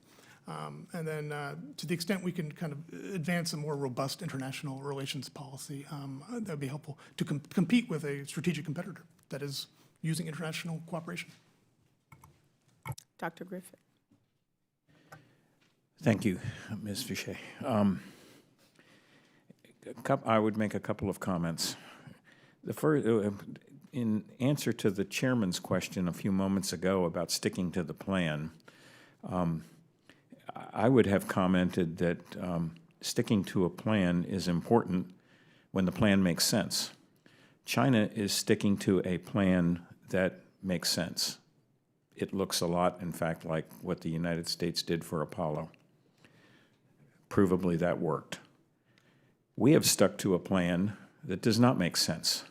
And then to the extent we can kind of advance a more robust international relations policy, that would be helpful to compete with a strategic competitor that is using international cooperation. Dr. Griffith. Thank you, Ms. Fouché. I would make a couple of comments. The first, in answer to the chairman's question a few moments ago about sticking to the plan, I would have commented that sticking to a plan is important when the plan makes sense. China is sticking to a plan that makes sense. It looks a lot, in fact, like what the United States did for Apollo. Provably that worked. We have stuck to a plan that does not make sense.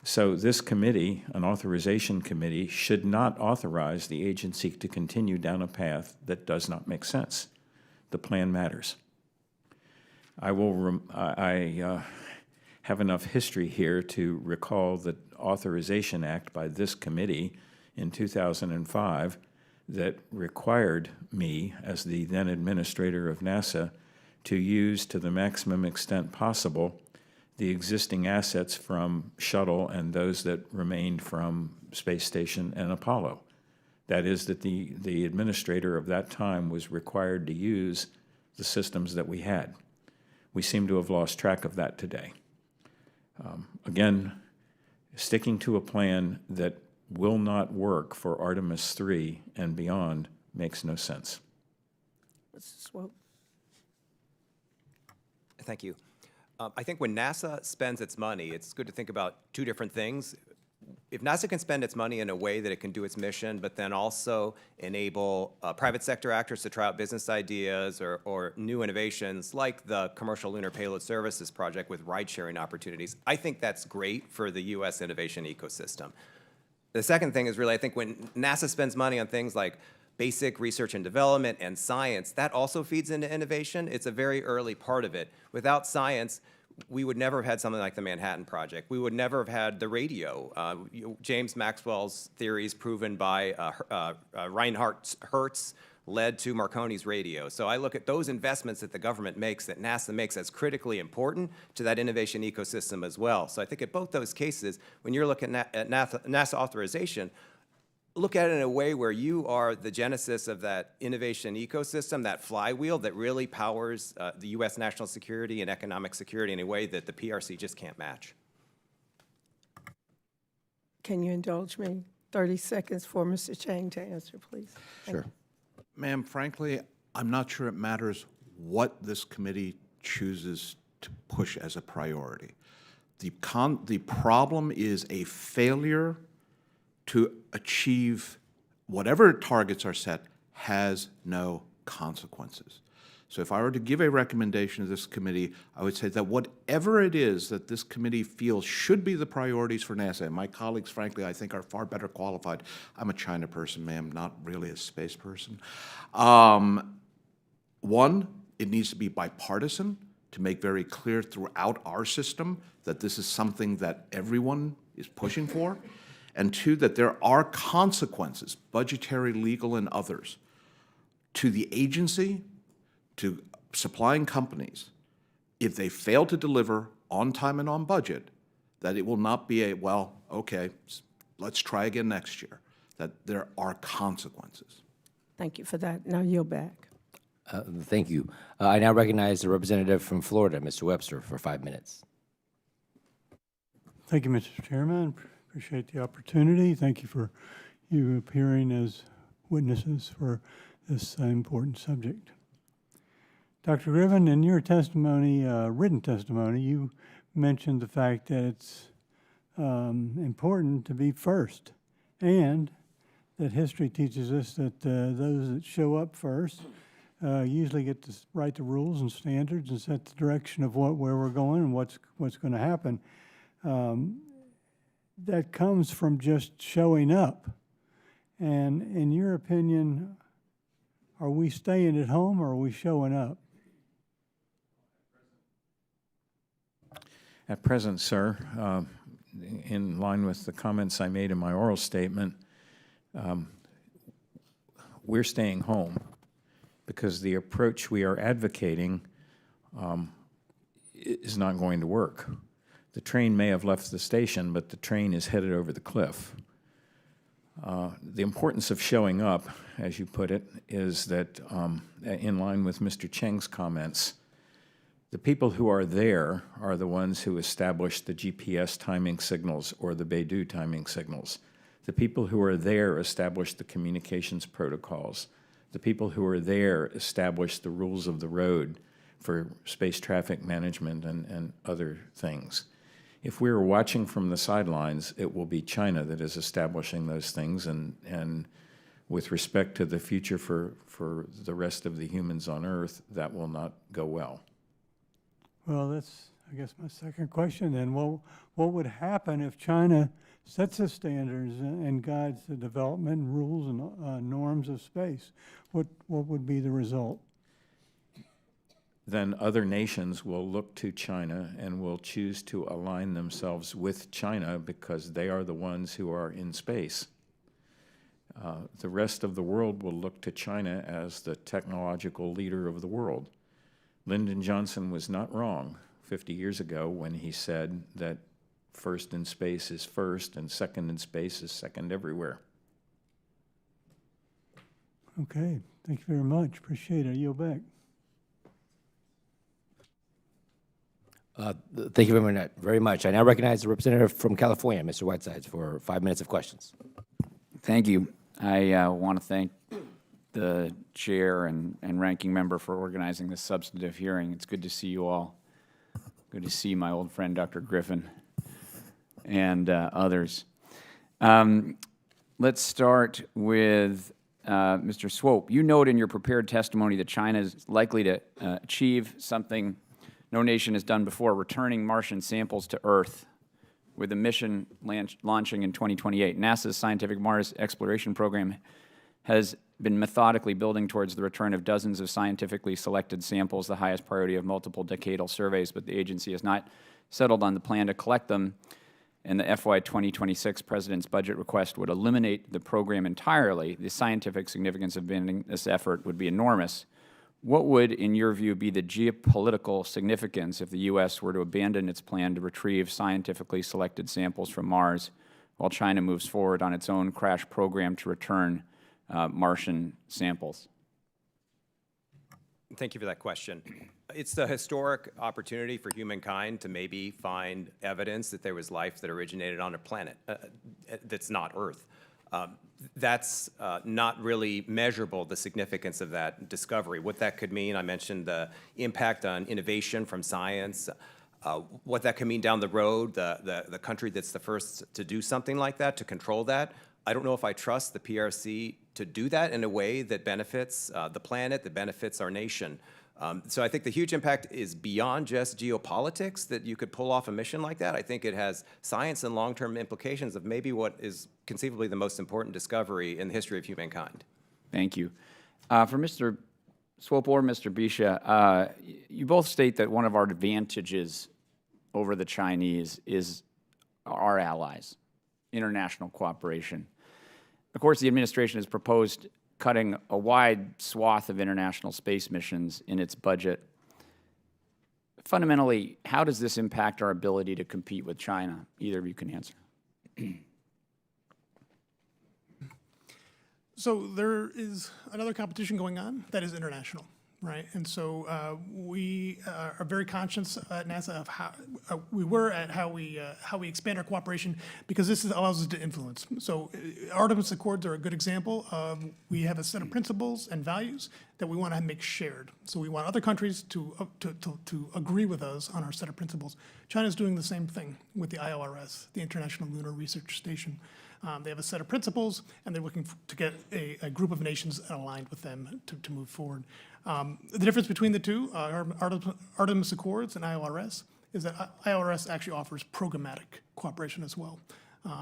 So this committee, an authorization committee, should not authorize the agency to continue down a path that does not make sense. The plan matters. I have enough history here to recall the Authorization Act by this committee in 2005 that required me, as the then administrator of NASA, to use to the maximum extent possible the existing assets from Shuttle and those that remained from Space Station and Apollo. That is, that the administrator of that time was required to use the systems that we had. We seem to have lost track of that today. Again, sticking to a plan that will not work for Artemis 3 and beyond makes no sense. Mr. Swope. Thank you. I think when NASA spends its money, it's good to think about two different things. If NASA can spend its money in a way that it can do its mission, but then also enable private sector actors to try out business ideas or new innovations like the Commercial Lunar Payload Services project with ride-sharing opportunities, I think that's great for the U.S. innovation ecosystem. The second thing is really, I think when NASA spends money on things like basic research and development and science, that also feeds into innovation. It's a very early part of it. Without science, we would never have had something like the Manhattan Project. We would never have had the radio. James Maxwell's theories proven by Reinhard Hertz led to Marconi's radio. So I look at those investments that the government makes, that NASA makes, as critically important to that innovation ecosystem as well. So I think at both those cases, when you're looking at NASA authorization, look at it in a way where you are the genesis of that innovation ecosystem, that flywheel that really powers the U.S. national security and economic security in a way that the PRC just can't match. Can you indulge me? 30 seconds for Mr. Chang to answer, please. Sure. Ma'am, frankly, I'm not sure it matters what this committee chooses to push as a priority. The problem is a failure to achieve whatever targets are set has no consequences. So if I were to give a recommendation to this committee, I would say that whatever it is that this committee feels should be the priorities for NASA, and my colleagues, frankly, I think are far better qualified. I'm a China person, ma'am, not really a space person. One, it needs to be bipartisan to make very clear throughout our system that this is something that everyone is pushing for. And two, that there are consequences, budgetary, legal, and others, to the agency, to supplying companies, if they fail to deliver on time and on budget, that it will not be a, well, okay, let's try again next year, that there are consequences. Thank you for that. Now yield back. Thank you. I now recognize the representative from Florida, Mr. Webster, for 5 minutes. Thank you, Mr. Chairman. Appreciate the opportunity. Thank you for you appearing as witnesses for this important subject. Dr. Griffin, in your testimony, written testimony, you mentioned the fact that it's important to be first, and that history teaches us that those that show up first usually get to write the rules and standards and set the direction of where we're going and what's going to happen. That comes from just showing up. And in your opinion, are we staying at home or are we showing up? At present, sir, in line with the comments I made in my oral statement, we're staying home because the approach we are advocating is not going to work. The train may have left the station, but the train is headed over the cliff. The importance of showing up, as you put it, is that in line with Mr. Cheng's comments, the people who are there are the ones who establish the GPS timing signals or the Beidou timing signals. The people who are there establish the communications protocols. The people who are there establish the rules of the road for space traffic management and other things. If we are watching from the sidelines, it will be China that is establishing those things, and with respect to the future for the rest of the humans on Earth, that will not go well. Well, that's, I guess, my second question then. What would happen if China sets the standards and guides the development and rules and norms of space? What would be the result? Then other nations will look to China and will choose to align themselves with China because they are the ones who are in space. The rest of the world will look to China as the technological leader of the world. Lyndon Johnson was not wrong 50 years ago when he said that first in space is first and second in space is second everywhere. Okay, thank you very much. Appreciate it. I yield back. Thank you very much. I now recognize the representative from California, Mr. Whitesides, for 5 minutes of questions. Thank you. I want to thank the chair and ranking member for organizing this substantive hearing. It's good to see you all. Good to see my old friend, Dr. Griffin, and others. Let's start with Mr. Swope. You note in your prepared testimony that China is likely to achieve something no nation has done before, returning Martian samples to Earth, with a mission launching in 2028. NASA's Scientific Mars Exploration Program has been methodically building towards the return of dozens of scientifically selected samples, the highest priority of multiple decadal surveys, but the agency has not settled on the plan to collect them, and the FY 2026 President's budget request would eliminate the program entirely. The scientific significance of this effort would be enormous. What would, in your view, be the geopolitical significance if the U.S. were to abandon its plan to retrieve scientifically selected samples from Mars while China moves forward on its own crash program to return Martian samples? Thank you for that question. It's a historic opportunity for humankind to maybe find evidence that there was life that originated on a planet that's not Earth. That's not really measurable, the significance of that discovery. What that could mean, I mentioned the impact on innovation from science, what that could mean down the road, the country that's the first to do something like that, to control that. I don't know if I trust the PRC to do that in a way that benefits the planet, that benefits our nation. So I think the huge impact is beyond just geopolitics, that you could pull off a mission like that. I think it has science and long-term implications of maybe what is conceivably the most important discovery in the history of humankind. Thank you. For Mr. Swope or Mr. Bisha, you both state that one of our advantages over the Chinese is our allies, international cooperation. Of course, the administration has proposed cutting a wide swath of international space missions in its budget. Fundamentally, how does this impact our ability to compete with China? Either of you can answer. So there is another competition going on that is international, right? And so we are very conscious at NASA of how how we expand our cooperation, because this allows us to influence. So Artemis Accords are a good example. We have a set of principles and values that we want to make shared. So we want other countries to agree with us on our set of principles. China's doing the same thing with the ILRS, the International Lunar Research Station. They have a set of principles, and they're looking to get a group of nations aligned with them to move forward. The difference between the two, Artemis Accords and ILRS, is that ILRS actually offers programmatic cooperation as well.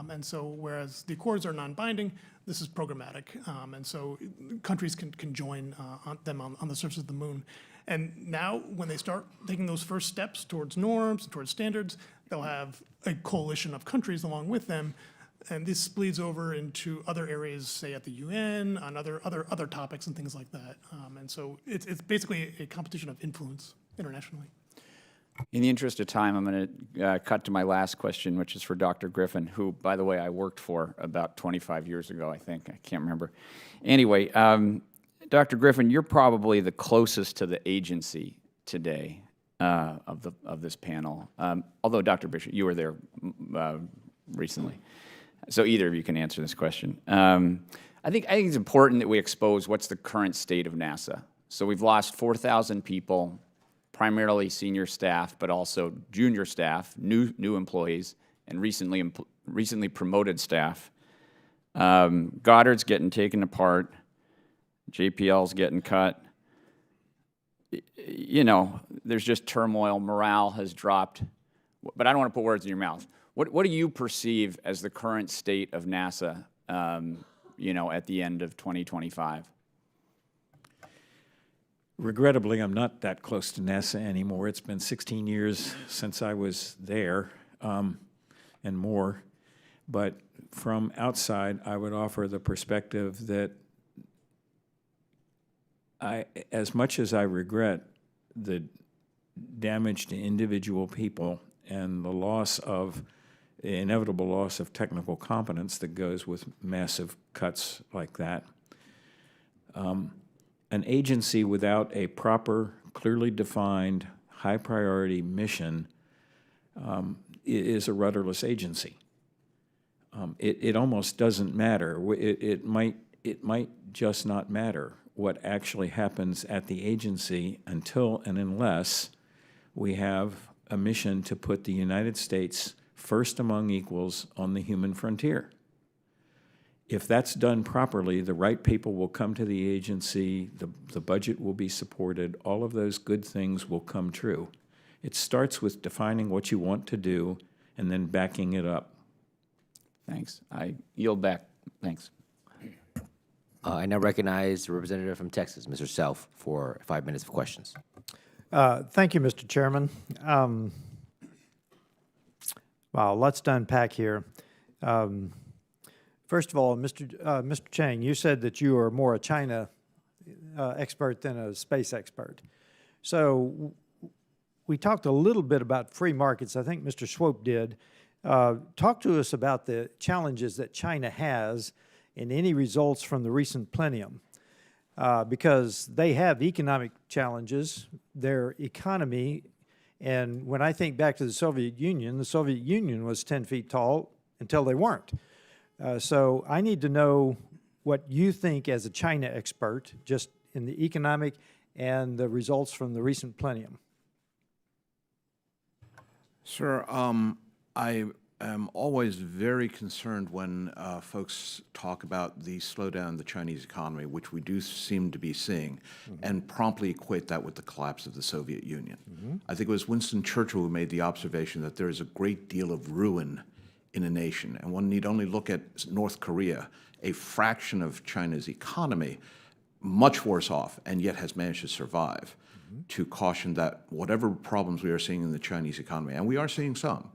And so whereas the accords are non-binding, this is programmatic. And so countries can join on the surface of the moon. And now when they start taking those first steps towards norms, towards standards, they'll have a coalition of countries along with them. And this bleeds over into other areas, say at the UN, on other topics and things like that. And so it's basically a competition of influence internationally. In the interest of time, I'm going to cut to my last question, which is for Dr. Griffin, who, by the way, I worked for about 25 years ago, I think. I can't remember. Anyway, Dr. Griffin, you're probably the closest to the agency today of this panel. Although, Dr. Bishop, you were there recently. So either of you can answer this question. I think it's important that we expose what's the current state of NASA. So we've lost 4,000 people, primarily senior staff, but also junior staff, new employees, and recently promoted staff. Goddard's getting taken apart. JPL's getting cut. You know, there's just turmoil. Morale has dropped. But I don't want to put words in your mouth. What do you perceive as the current state of NASA, you know, at the end of 2025? Regrettably, I'm not that close to NASA anymore. It's been 16 years since I was there, and more. But from outside, I would offer the perspective that as much as I regret the damage to individual people and the inevitable loss of technical competence that goes with massive cuts like that, an agency without a proper, clearly defined, high-priority mission is a rudderless agency. It almost doesn't matter. It might just not matter what actually happens at the agency until and unless we have a mission to put the United States first among equals on the human frontier. If that's done properly, the right people will come to the agency, the budget will be supported, all of those good things will come true. It starts with defining what you want to do and then backing it up. Thanks. I yield back. Thanks. I now recognize the representative from Texas, Mr. Self, for 5 minutes of questions. Thank you, Mr. Chairman. Wow, lots to unpack here. First of all, Mr. Chang, you said that you are more a China expert than a space expert. So we talked a little bit about free markets. I think Mr. Swope did. Talk to us about the challenges that China has and any results from the recent plenum. Because they have economic challenges, their economy, and when I think back to the Soviet Union was 10 feet tall until they weren't. So I need to know what you think as a China expert, just in the economic and the results from the recent plenum. Sir, I am always very concerned when folks talk about the slowdown in the Chinese economy, which we do seem to be seeing, and promptly equate that with the collapse of the Soviet Union. I think it was Winston Churchill who made the observation that there is a great deal of ruin in a nation, and one need only look at North Korea, a fraction of China's economy, much worse off, and yet has managed to survive, to caution that whatever problems we are seeing in the Chinese economy, and we are seeing some,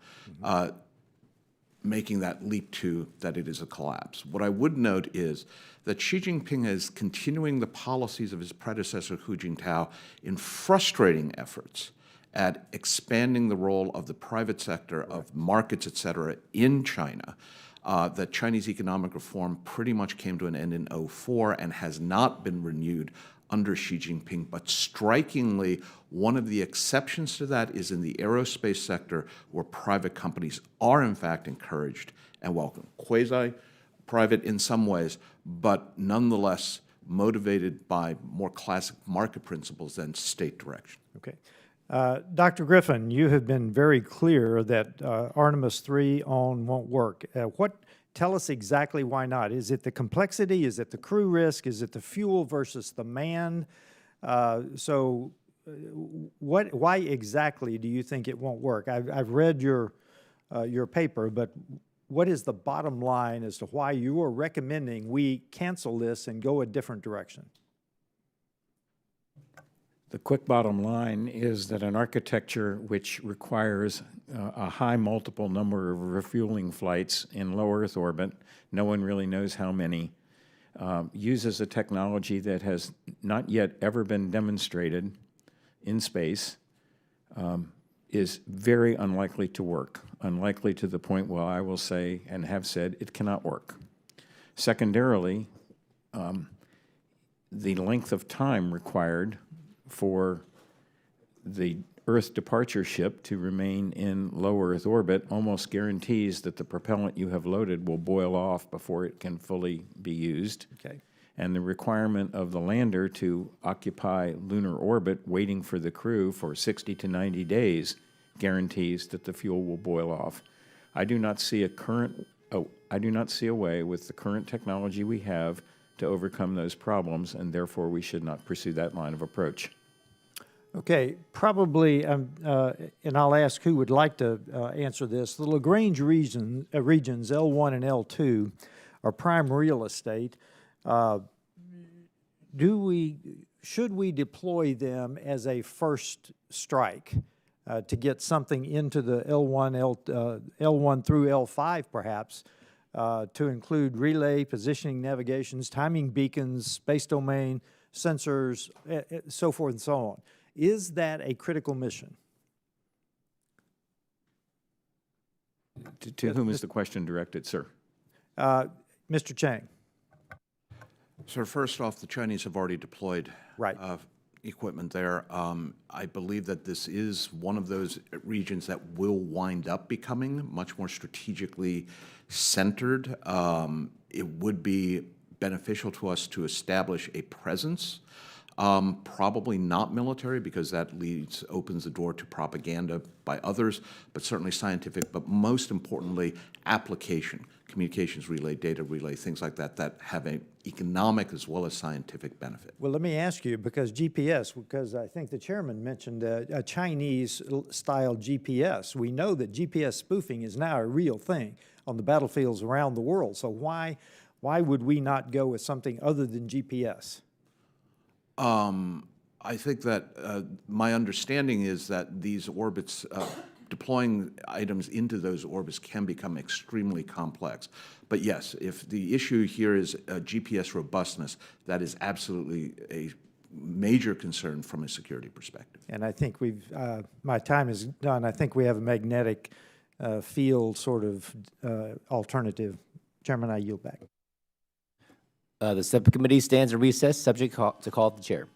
making that leap to that it is a collapse. What I would note is that Xi Jinping is continuing the policies of his predecessor, Hu Jintao, in frustrating efforts at expanding the role of the private sector, of markets, et cetera, in China. That Chinese economic reform pretty much came to an end in 2004 and has not been renewed under Xi Jinping. But strikingly, one of the exceptions to that is in the aerospace sector, where private companies are in fact encouraged and welcome. Quasi-private in some ways, but nonetheless motivated by more classic market principles than state direction. Okay. Dr. Griffin, you have been very clear that Artemis 3 won't work. Tell us exactly why not. Is it the complexity? Is it the crew risk? Is it the fuel versus the man? Why exactly do you think it won't work? I've read your paper, but what is the bottom line as to why you are recommending we cancel this and go a different direction? The quick bottom line is that an architecture which requires a high multiple number of refueling flights in low Earth orbit, no one really knows how many, uses a technology that has not yet ever been demonstrated in space, is very unlikely to work, unlikely to the point where I will say and have said it cannot work. Secondarily, the length of time required for the Earth departure ship to remain in low Earth orbit almost guarantees that the propellant you have loaded will boil off before it can fully be used. Okay. And the requirement of the lander to occupy lunar orbit waiting for the crew for 60 to 90 days guarantees that the fuel will boil off. I do not see a way with the current technology we have to overcome those problems, and therefore we should not pursue that line of approach. Okay, probably, and I'll ask who would like to answer this. The Lagrange regions, L1 and L2, are prime real estate. Should we deploy them as a first strike to get something into the L1 through L5 perhaps, to include relay, positioning, navigations, timing beacons, space domain, sensors, so forth and so on? Is that a critical mission? To whom is the question directed, sir? Mr. Chang. So first off, the Chinese have already deployed Right. Equipment there. I believe that this is one of those regions that will wind up becoming much more strategically centered. It would be beneficial to us to establish a presence. Probably not military, because that opens the door to propaganda by others, but certainly scientific, but most importantly, application, communications relay, data relay, things like that, that have an economic as well as scientific benefit. Well, let me ask you, because I think the chairman mentioned a Chinese-style GPS. We know that GPS spoofing is now a real thing on the battlefields around the world. So why would we not go with something other than GPS? I think that my understanding is that these orbits, deploying items into those orbits can become extremely complex. But yes, if the issue here is GPS robustness, that is absolutely a major concern from a security perspective. And I think my time is done. I think we have a magnetic field sort of alternative. Chairman, I yield back. The subcommittee stands in recess, subject to call of the chair.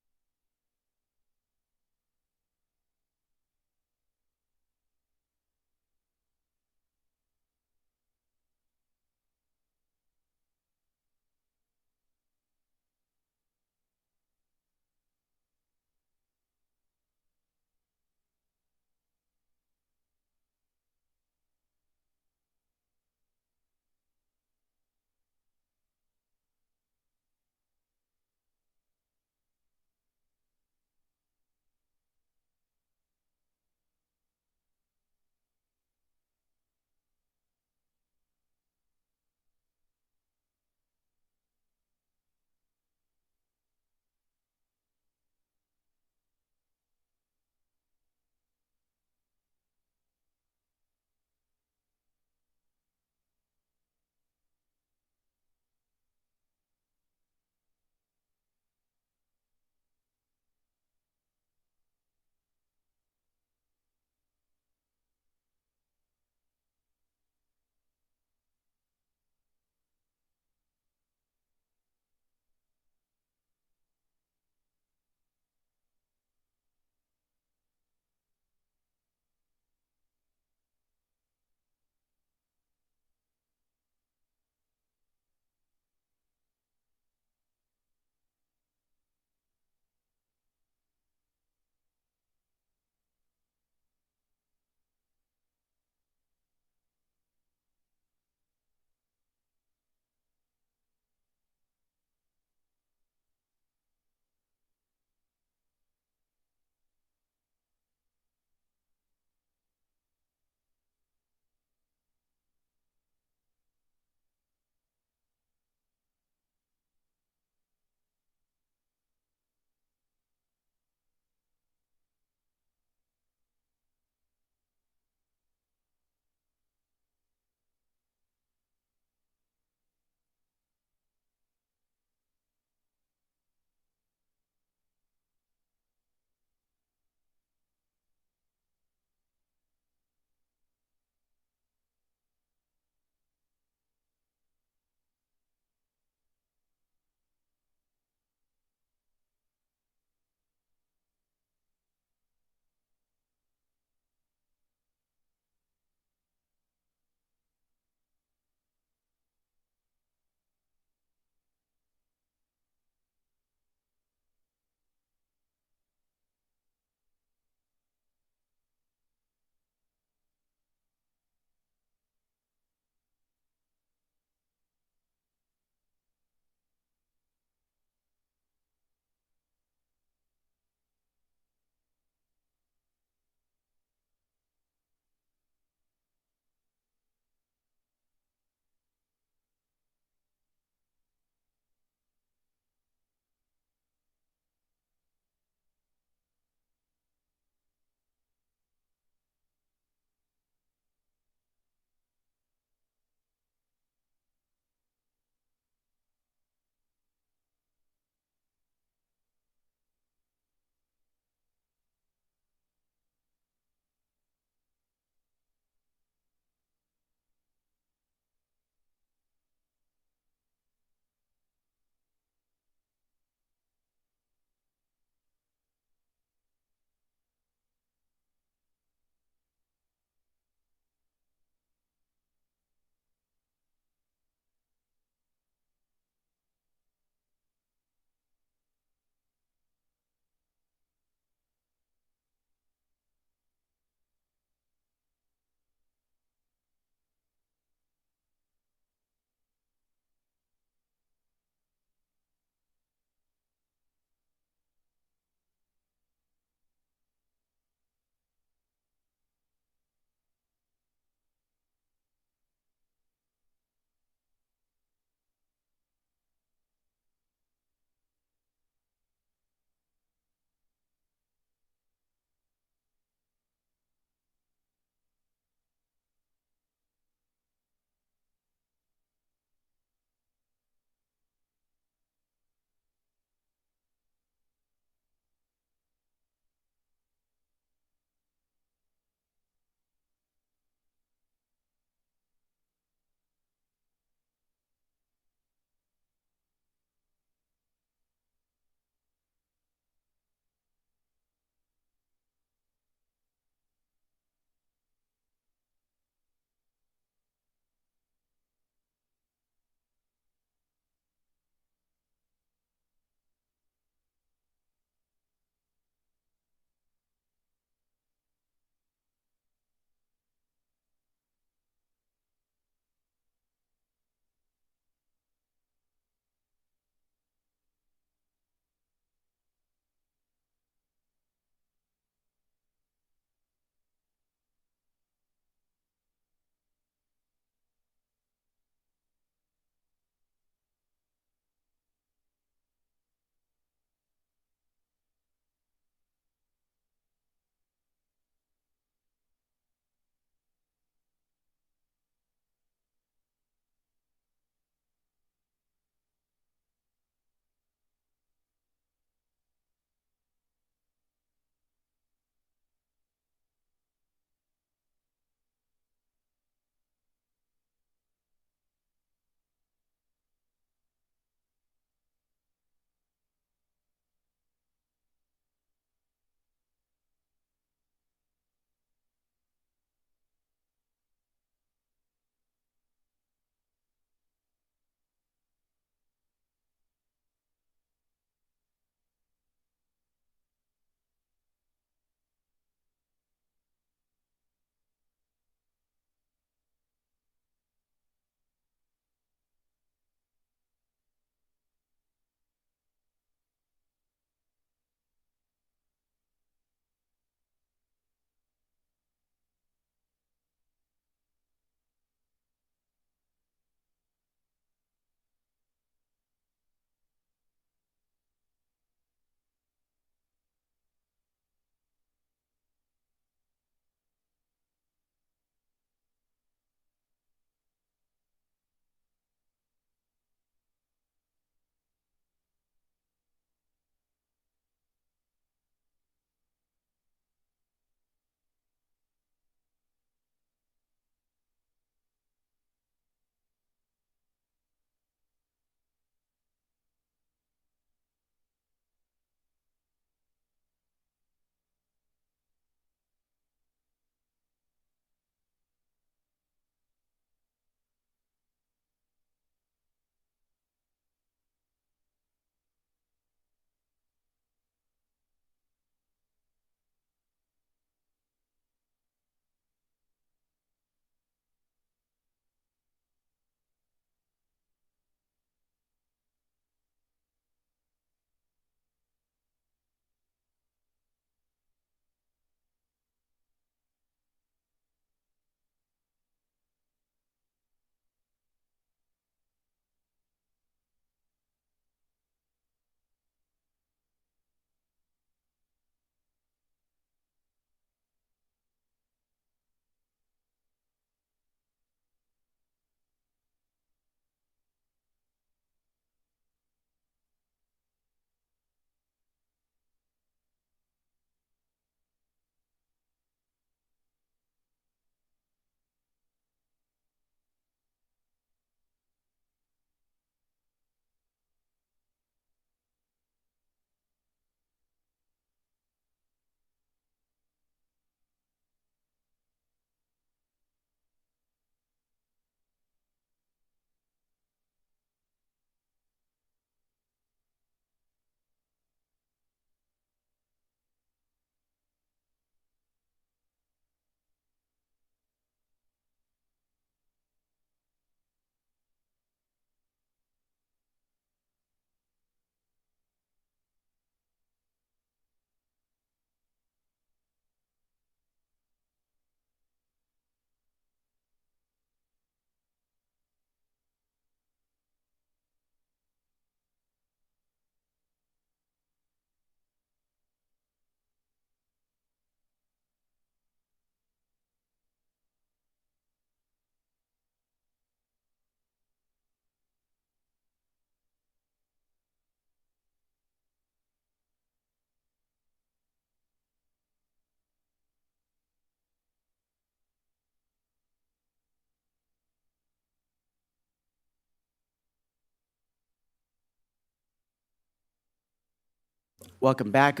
Welcome back.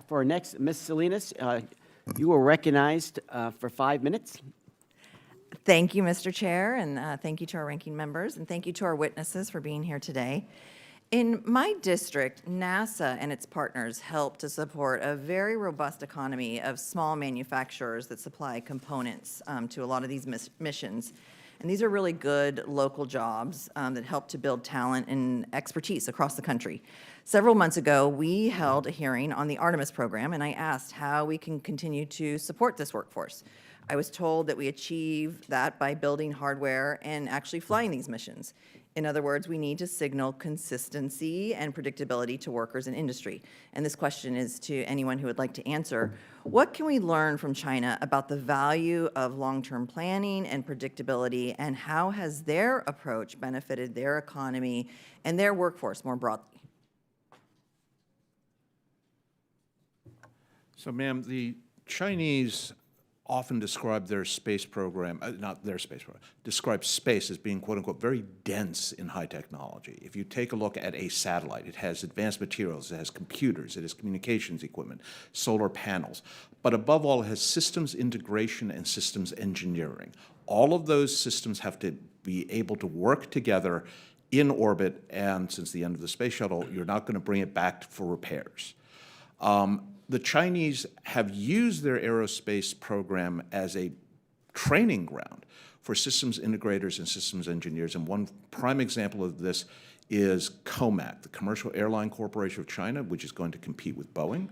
For our next, Ms. Salinas, you are recognized for 5 minutes. Thank you, Mr. Chair, and thank you to our ranking members, and thank you to our witnesses for being here today. In my district, NASA and its partners help to support a very robust economy of small manufacturers that supply components to a lot of these missions. And these are really good local jobs that help to build talent and expertise across the country. Several months ago, we held a hearing on the Artemis program, and I asked how we can continue to support this workforce. I was told that we achieve that by building hardware and actually flying these missions. In other words, we need to signal consistency and predictability to workers in industry. And this question is to anyone who would like to answer. What can we learn from China about the value of long-term planning and predictability, and how has their approach benefited their economy and their workforce more broadly? So, ma'am, the Chinese often describe their space program, not their space program, describe space as being, quote unquote, very dense in high technology. If you take a look at a satellite, it has advanced materials, it has computers, it has communications equipment, solar panels, but above all, it has systems integration and systems engineering. All of those systems have to be able to work together in orbit, and since the end of the space shuttle, you're not going to bring it back for repairs. The Chinese have used their aerospace program as a training ground for systems integrators and systems engineers. And one prime example of this is COMAC, the Commercial Airline Corporation of China, which is going to compete with Boeing.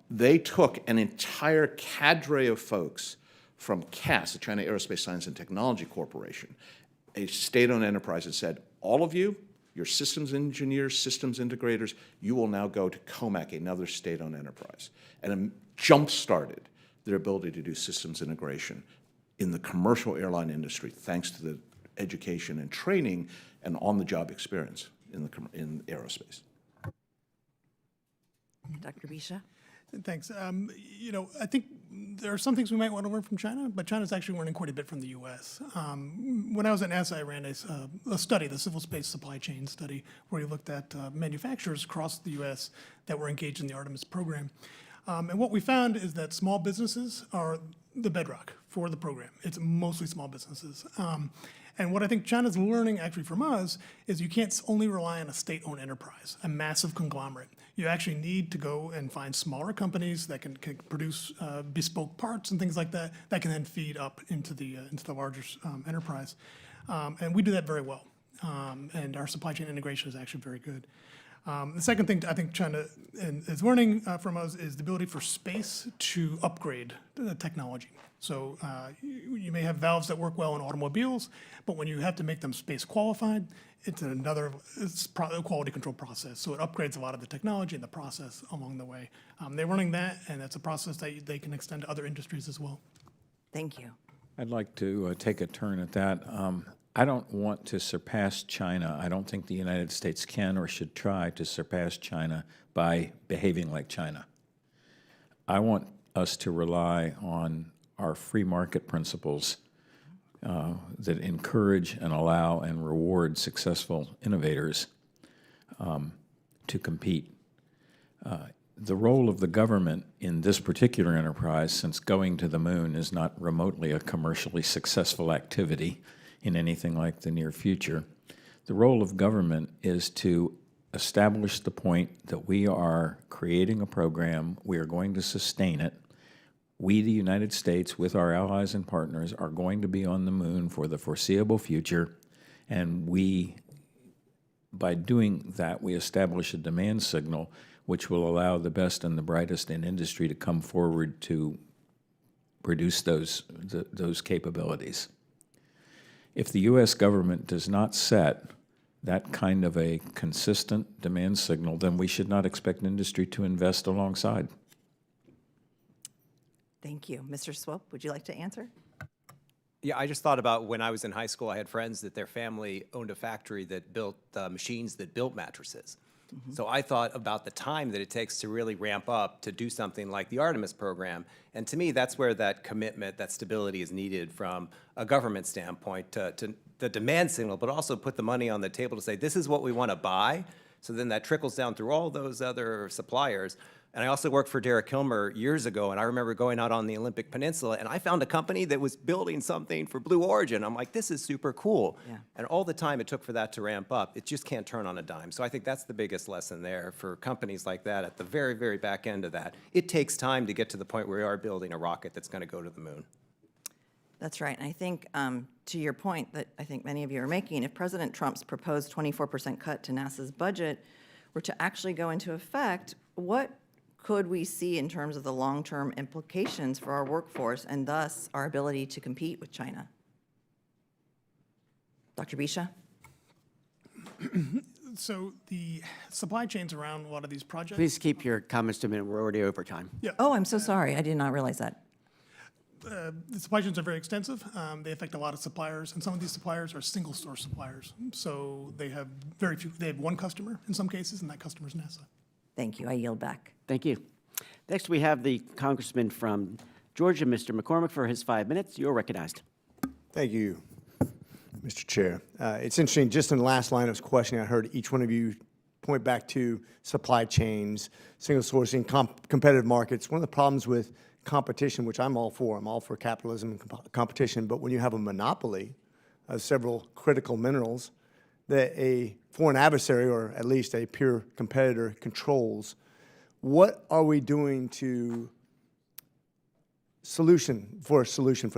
They took an entire cadre of folks from CAS, the China Aerospace Science and Technology Corporation, a state-owned enterprise, and said, all of you, your systems engineers, systems integrators, you will now go to COMAC, another state-owned enterprise, and jump-started their ability to do systems integration in the commercial airline industry, thanks to the education and training and on-the-job experience in aerospace. Dr. Bisha? Thanks. I think there are some things we might want to learn from China, but China's actually learning quite a bit from the U.S. When I was at NASA, I ran a study, the Civil Space Supply Chain Study, where we looked at manufacturers across the U.S. that were engaged in the Artemis program. And what we found is that small businesses are the bedrock for the program. It's mostly small businesses. And what I think China's learning actually from us is you can't only rely on a state-owned enterprise, a massive conglomerate. You actually need to go and find smaller companies that can produce bespoke parts and things like that that can then feed up into the larger enterprise. And we do that very well. And our supply chain integration is actually very good. The second thing I think China is learning from us is the ability for space to upgrade the technology. So you may have valves that work well in automobiles, but when you have to make them space qualified, it's a quality control process. So it upgrades a lot of the technology and the process along the way. They're running that, and that's a process that they can extend to other industries as well. Thank you. I'd like to take a turn at that. I don't want to surpass China. I don't think the United States can or should try to surpass China by behaving like China. I want us to rely on our free market principles that encourage and allow and reward successful innovators to compete. The role of the government in this particular enterprise, since going to the moon is not remotely a commercially successful activity in anything like the near future, the role of government is to establish the point that we are creating a program, we are going to sustain it. We, the United States, with our allies and partners, are going to be on the moon for the foreseeable future, and by doing that, we establish a demand signal which will allow the best and the brightest in industry to come forward to produce those capabilities. If the U.S. government does not set that kind of a consistent demand signal, then we should not expect industry to invest alongside. Thank you. Mr. Swope, would you like to answer? Yeah, I just thought about when I was in high school, I had friends that their family owned a factory that built machines that built mattresses. So I thought about the time that it takes to really ramp up to do something like the Artemis program. And to me, that's where that commitment, that stability is needed from a government standpoint to the demand signal, but also put the money on the table to say, this is what we want to buy So then that trickles down through all those other suppliers. And I also worked for Derek Kilmer years ago, and I remember going out on the Olympic Peninsula, and I found a company that was building something for Blue Origin. I'm like, this is super cool. Yeah. And all the time it took for that to ramp up, it just can't turn on a dime. So I think that's the biggest lesson there for companies like that at the very, very back end of that. It takes time to get to the point where we are building a rocket that's going to go to the moon. That's right. And I think, to your point that I think many of you are making, if President Trump's proposed 24% cut to NASA's budget were to actually go into effect, what could we see in terms of the long-term implications for our workforce and thus our ability to compete with China? Dr. Bisha? So the supply chains around a lot of these projects. Please keep your comments to a minute. We're already over time. Oh, I'm so sorry. I did not realize that. The supply chains are very extensive. They affect a lot of suppliers, and some of these suppliers are single source suppliers. So they have very few, they have one customer in some cases, and that customer is NASA. Thank you. I yield back. Thank you. Next, we have the Congressman from Georgia, Mr. McCormick, for his 5 minutes. You're recognized. Thank you, Mr. Chair. It's interesting, just in the last line of questioning, I heard each one of you point back to supply chains, single sourcing, competitive markets. One of the problems with competition, which I'm all for capitalism and competition, but when you have a monopoly of several critical minerals that a foreign adversary, or at least a peer competitor, controls, what are we doing to solution for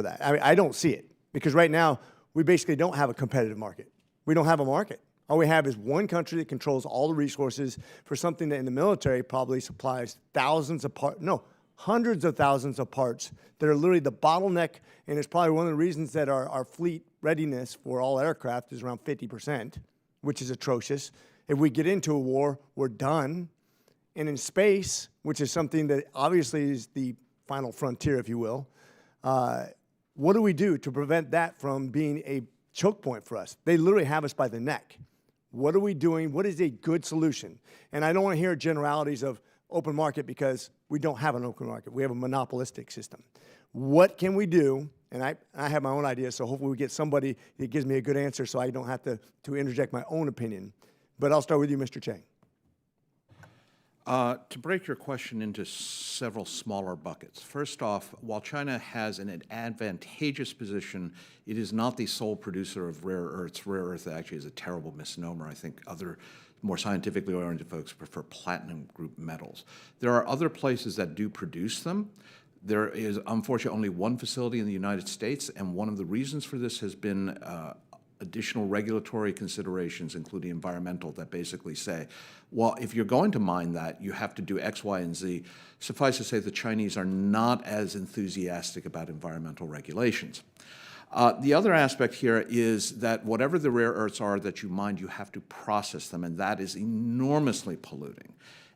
that? I mean, I don't see it, because right now we basically don't have a competitive market. We don't have a market. All we have is one country that controls all the resources for something that in the military probably supplies hundreds of thousands of parts that are literally the bottleneck, and it's probably one of the reasons that our fleet readiness for all aircraft is around 50%, which is atrocious. If we get into a war, we're done. And in space, which is something that obviously is the final frontier, if you will, what do we do to prevent that from being a choke point for us? They literally have us by the neck. What are we doing? What is a good solution? And I don't want to hear generalities of open market, because we don't have an open market. We have a monopolistic system. What can we do? And I have my own ideas, so hopefully we get somebody that gives me a good answer so I don't have to interject my own opinion. But I'll start with you, Mr. Chang. To break your question into several smaller buckets. First off, while China has an advantageous position, it is not the sole producer of rare earths. Rare earth actually is a terrible misnomer. I think other more scientifically oriented folks prefer platinum group metals. There are other places that do produce them. There is, unfortunately, only one facility in the United States, and one of the reasons for this has been additional regulatory considerations, including environmental, that basically say, well, if you're going to mine that, you have to do X, Y, and Z. Suffice to say, the Chinese are not as enthusiastic about environmental regulations. The other aspect here is that whatever the rare earths are that you mine, you have to process them, and that is enormously polluting.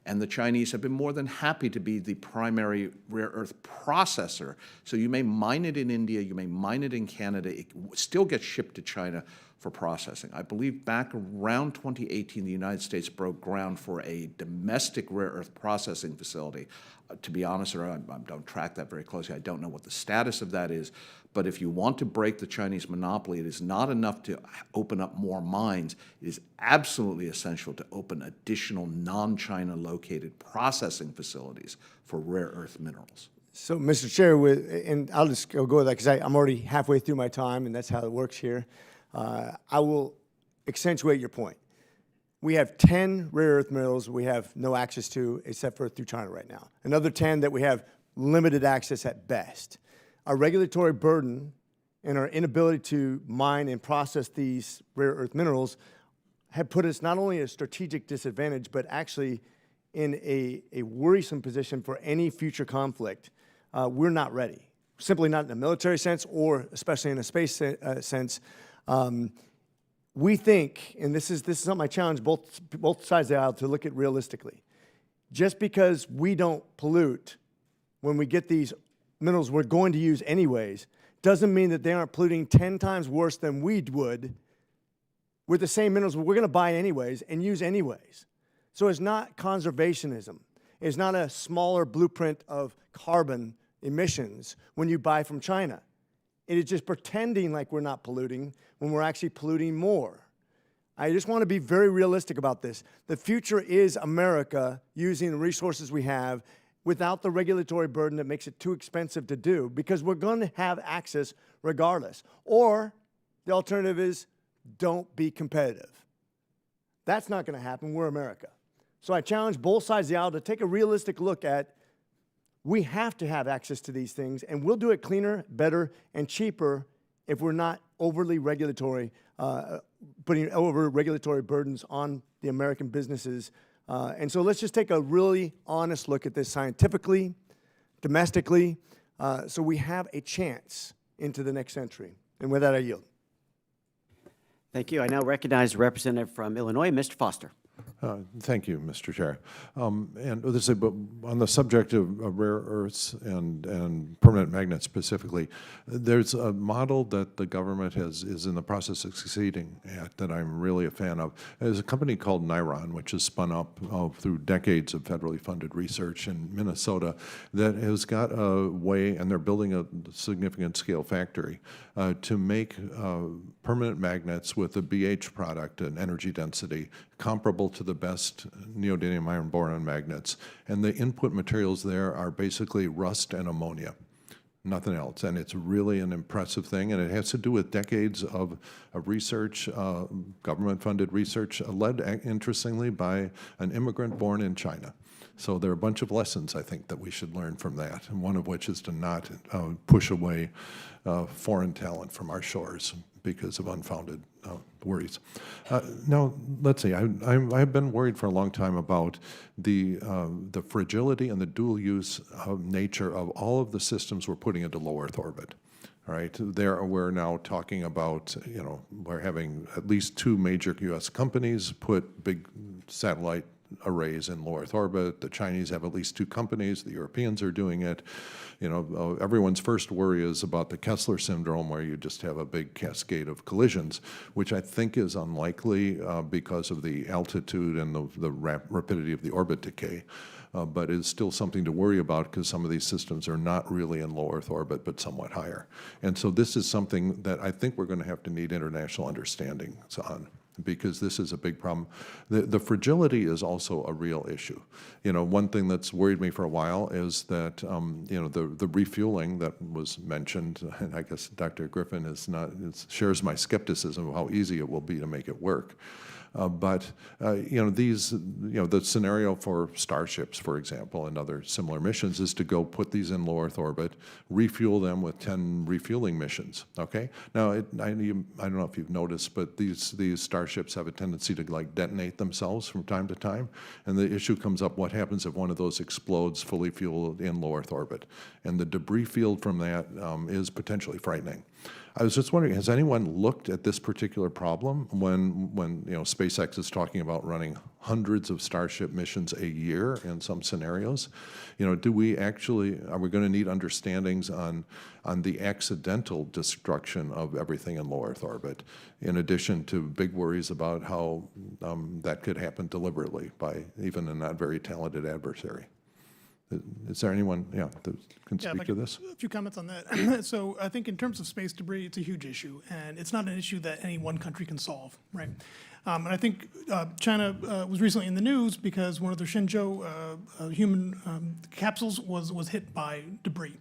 And the Chinese have been more than happy to be the primary rare earth processor. So you may mine it in India, you may mine it in Canada, it still gets shipped to China for processing. I believe back around 2018, the United States broke ground for a domestic rare earth processing facility. To be honest, I don't track that very closely. I don't know what the status of that is. But if you want to break the Chinese monopoly, it is not enough to open up more mines. It is absolutely essential to open additional non-China located processing facilities for rare earth minerals. So, Mr. Chair, and I'll just go with that because I'm already halfway through my time, and that's how it works here. I will accentuate your point. We have 10 rare earth minerals we have no access to except for through China right now. Another 10 that we have limited access at best. Our regulatory burden and our inability to mine and process these rare earth minerals have put us not only at a strategic disadvantage, but actually in a worrisome position for any future conflict. We're not ready, simply not in a military sense or especially in a space sense. We think, and this is something I challenge both sides of the aisle to look at realistically. Just because we don't pollute when we get these minerals we're going to use anyways, doesn't mean that they aren't polluting 10 times worse than we would with the same minerals we're going to buy anyways and use anyways. So it's not conservationism. It's not a smaller blueprint of carbon emissions when you buy from China. It is just pretending like we're not polluting when we're actually polluting more. I just want to be very realistic about this. The future is America using the resources we have without the regulatory burden that makes it too expensive to do, because we're going to have access regardless. Or the alternative is don't be competitive. That's not going to happen. We're America. So I challenge both sides of the aisle to take a realistic look at, we have to have access to these things, and we'll do it cleaner, better, and cheaper if we're not overly regulatory, putting over regulatory burdens on the American businesses. And so let's just take a really honest look at this scientifically, domestically, so we have a chance into the next century. And with that, I yield. Thank you. I now recognize the representative from Illinois, Mr. Foster. Thank you, Mr. Chair. And this is on the subject of rare earths and permanent magnets specifically, there's a model that the government is in the process of succeeding at that I'm really a fan of. There's a company called Niron, which has spun up through decades of federally funded research in Minnesota, that has got a way, and they're building a significant scale factory to make permanent magnets with a BH product, an energy density, comparable to the best neodymium iron boron magnets. And the input materials there are basically rust and ammonia, nothing else. And it's really an impressive thing. And it has to do with decades of research, government-funded research, led, interestingly, by an immigrant born in China. So there are a bunch of lessons, I think, that we should learn from that, and one of which is to not push away foreign talent from our shores because of unfounded worries. Now, let's see, I've been worried for a long time about the fragility and the dual use nature of all of the systems we're putting into low Earth orbit. All right, we're now talking about, we're having at least 2 major U.S. companies put big satellite arrays in low Earth orbit. The Chinese have at least 2 companies. The Europeans are doing it. Everyone's first worry is about the Kessler syndrome, where you just have a big cascade of collisions, which I think is unlikely because of the altitude and the rapidity of the orbit decay. But is still something to worry about because some of these systems are not really in low Earth orbit, but somewhat higher. And so this is something that I think we're going to have to need international understanding on, because this is a big problem. The fragility is also a real issue. One thing that's worried me for a while is that, the refueling that was mentioned, and I guess Dr. Griffin shares my skepticism of how easy it will be to make it work. The scenario for Starships, for example, and other similar missions is to go put these in low Earth orbit, refuel them with 10 refueling missions, okay? Now, I don't know if you've noticed, but these Starships have a tendency to detonate themselves from time to time, and the issue comes up, what happens if one of those explodes fully fueled in low Earth orbit? And the debris field from that is potentially frightening. I was just wondering, has anyone looked at this particular problem when SpaceX is talking about running hundreds of Starship missions a year in some scenarios? Are we going to need understandings on the accidental destruction of everything in low Earth orbit, in addition to big worries about how that could happen deliberately by even a not very talented adversary? Is there anyone, that can speak to this? A few comments on that. So I think in terms of space debris, it's a huge issue, and it's not an issue that any one country can solve, right? And I think China was recently in the news because one of their Shenzhou human capsules was hit by debris.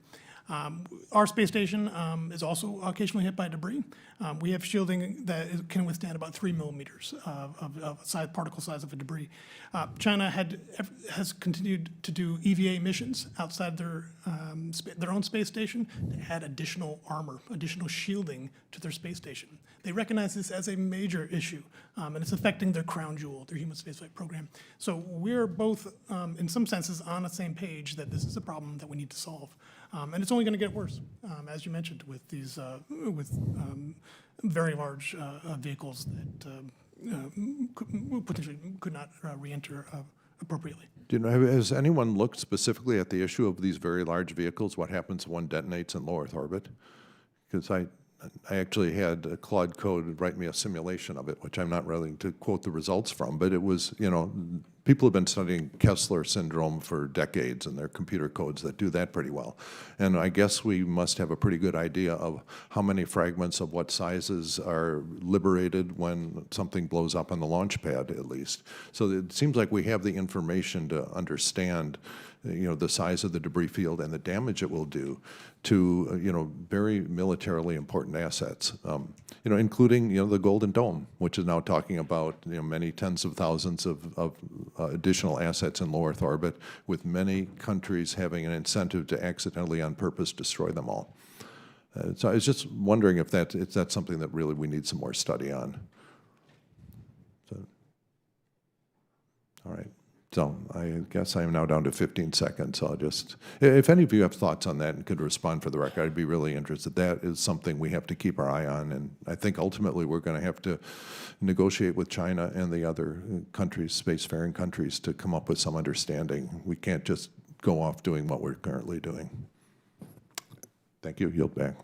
Our space station is also occasionally hit by debris. We have shielding that can withstand about 3 millimeters of particle size of a debris. China has continued to do EVA missions outside their own space station to add additional armor, additional shielding to their space station. They recognize this as a major issue, and it's affecting their crown jewel, their human spaceflight program. So we're both, in some senses, on the same page that this is a problem that we need to solve. And it's only going to get worse, as you mentioned, with these very large vehicles that potentially could not re-enter appropriately. Has anyone looked specifically at the issue of these very large vehicles? What happens when one detonates in low Earth orbit? Because I actually had Claude Code write me a simulation of it, which I'm not willing to quote the results from, but it was, people have been studying Kessler syndrome for decades, and there are computer codes that do that pretty well. And I guess we must have a pretty good idea of how many fragments of what sizes are liberated when something blows up on the launch pad, at least. So it seems like we have the information to understand the size of the debris field and the damage it will do to, very militarily important assets, including, the Golden Dome, which is now talking about, many tens of thousands of additional assets in low Earth orbit, with many countries having an incentive to accidentally, on purpose, destroy them all. So I was just wondering if that's something that really we need some more study on. So, all right. So I guess I am now down to 15 seconds. So I'll just, if any of you have thoughts on that and could respond for the record, I'd be really interested. That is something we have to keep our eye on. And I think ultimately we're going to have to negotiate with China and the other countries, spacefaring countries, to come up with some understanding. We can't just go off doing what we're currently doing. Thank you. Yield back.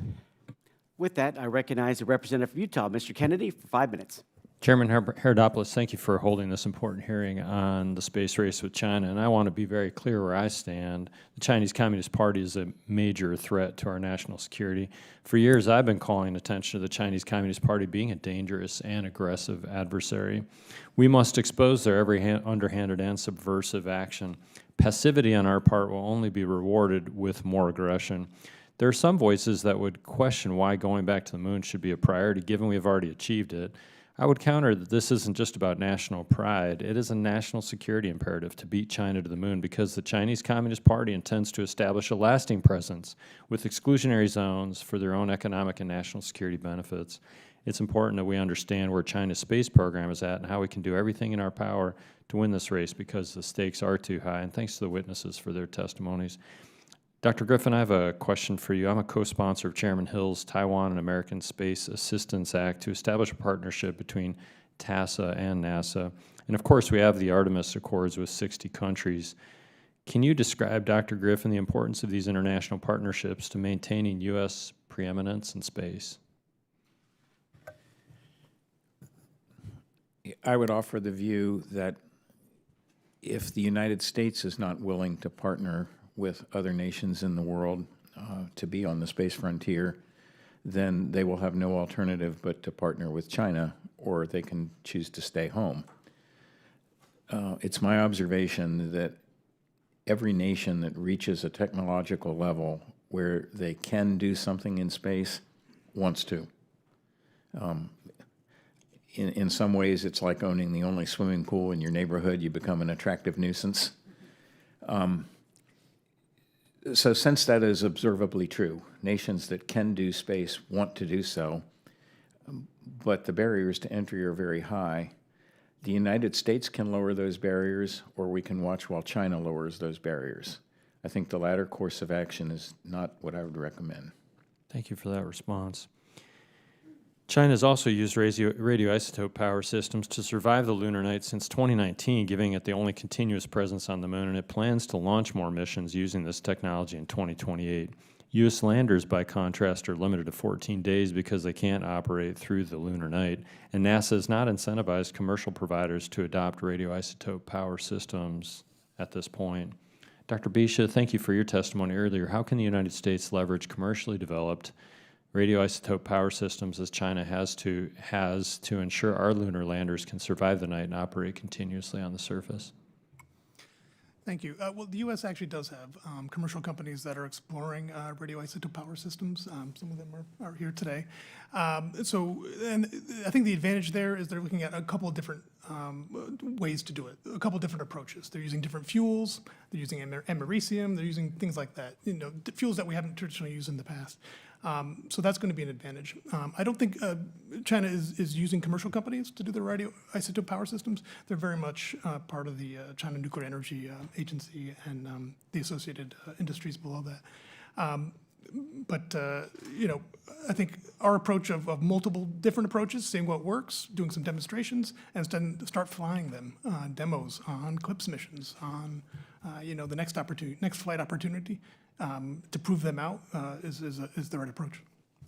With that, I recognize the representative from Utah, Mr. Kennedy, for 5 minutes. Chairman Herodopoulos, thank you for holding this important hearing on the space race with China. And I want to be very clear where I stand. The Chinese Communist Party is a major threat to our national security. For years, I've been calling attention to the Chinese Communist Party being a dangerous and aggressive adversary. We must expose their every underhanded and subversive action. Passivity on our part will only be rewarded with more aggression. There are some voices that would question why going back to the moon should be a priority, given we have already achieved it. I would counter that this isn't just about national pride. It is a national security imperative to beat China to the moon, because the Chinese Communist Party intends to establish a lasting presence with exclusionary zones for their own economic and national security benefits. It's important that we understand where China's space program is at and how we can do everything in our power to win this race, because the stakes are too high. And thanks to the witnesses for their testimonies. Dr. Griffin, I have a question for you. I'm a co-sponsor of Chairman Hill's Taiwan and American Space Assistance Act to establish a partnership between TASA and NASA. And of course, we have the Artemis Accords with 60 countries. Can you describe, Dr. Griffin, the importance of these international partnerships to maintaining U.S. preeminence in space? I would offer the view that if the United States is not willing to partner with other nations in the world to be on the space frontier, then they will have no alternative but to partner with China, or they can choose to stay home. It's my observation that every nation that reaches a technological level where they can do something in space wants to. In some ways, it's like owning the only swimming pool in your neighborhood. You become an attractive nuisance. So since that is observably true, nations that can do space want to do so, but the barriers to entry are very high. The United States can lower those barriers, or we can watch while China lowers those barriers. I think the latter course of action is not what I would recommend. Thank you for that response. China has also used radioisotope power systems to survive the lunar night since 2019, giving it the only continuous presence on the moon, and it plans to launch more missions using this technology in 2028. U.S. landers, by contrast, are limited to 14 days because they can't operate through the lunar night, and NASA has not incentivized commercial providers to adopt radioisotope power systems at this point. Dr. Bisha, thank you for your testimony earlier. How can the United States leverage commercially developed radioisotope power systems, as China has to ensure our lunar landers can survive the night and operate continuously on the surface? Thank you. Well, the U.S. actually does have commercial companies that are exploring radioisotope power systems. Some of them are here today. And I think the advantage there is they're looking at a couple of different ways to do it, a couple of different approaches. They're using different fuels. They're using americium. They're using things like that, fuels that we haven't traditionally used in the past. So that's going to be an advantage. I don't think China is using commercial companies to do their radioisotope power systems. They're very much part of the China Nuclear Energy Agency and the associated industries below that. But I think our approach of multiple different approaches, seeing what works, doing some demonstrations, and then start flying them, demos on CLIPS missions, on the next flight opportunity, to prove them out is the right approach.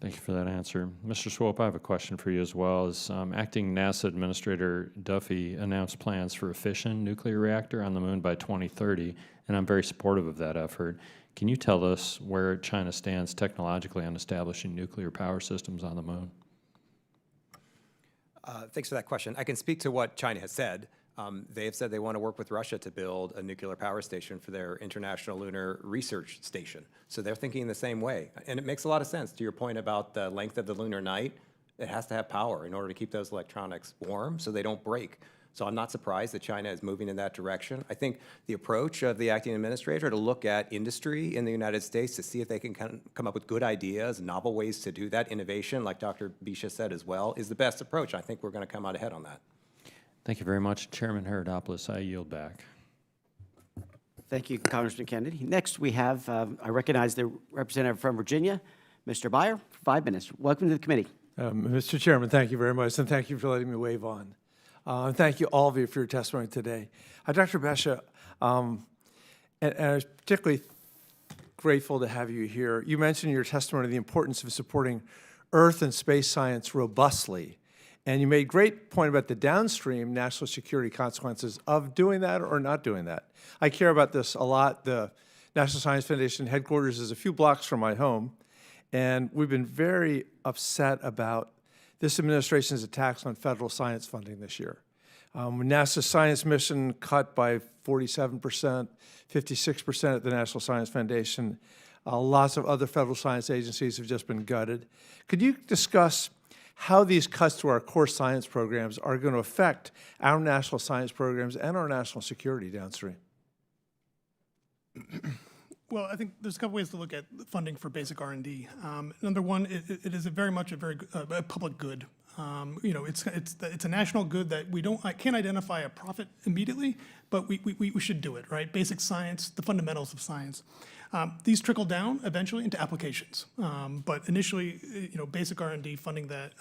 Thank you for that answer. Mr. Swope, I have a question for you as well. As Acting NASA Administrator Duffy announced plans for a fission nuclear reactor on the moon by 2030, and I'm very supportive of that effort. Can you tell us where China stands technologically on establishing nuclear power systems on the moon? Thanks for that question. I can speak to what China has said. They have said they want to work with Russia to build a nuclear power station for their International Lunar Research Station. So they're thinking the same way. And it makes a lot of sense to your point about the length of the lunar night. It has to have power in order to keep those electronics warm so they don't break. So I'm not surprised that China is moving in that direction. I think the approach of the acting administrator to look at industry in the United States to see if they can come up with good ideas, novel ways to do that, innovation, like Dr. Bisha said as well, is the best approach. I think we're going to come out ahead on that. Thank you very much. Chairman Herodopoulos, I yield back. Thank you, Congressman Kennedy. Next, we have, I recognize the representative from Virginia, Mr. Byer, for 5 minutes. Welcome to the committee. Mr. Chairman, thank you very much, and thank you for letting me wave on. And thank you, all of you, for your testimony today. Dr. Bisha, and I was particularly grateful to have you here. You mentioned in your testimony the importance of supporting Earth and space science robustly. And you made a great point about the downstream national security consequences of doing that or not doing that. I care about this a lot. The National Science Foundation headquarters is a few blocks from my home, and we've been very upset about this administration's attacks on federal science funding this year. NASA's science mission cut by 47%, 56% at the National Science Foundation. Lots of other federal science agencies have just been gutted. Could you discuss how these cuts to our core science programs are going to affect our national science programs and our national security downstream? Well, I think there's a couple ways to look at funding for basic R&D. Number one, it is very much a very public good. You know, it's a national good that I can't identify a profit immediately, but we should do it, right? Basic science, the fundamentals of science. These trickle down eventually into applications, but initially, you know, basic R&D funding that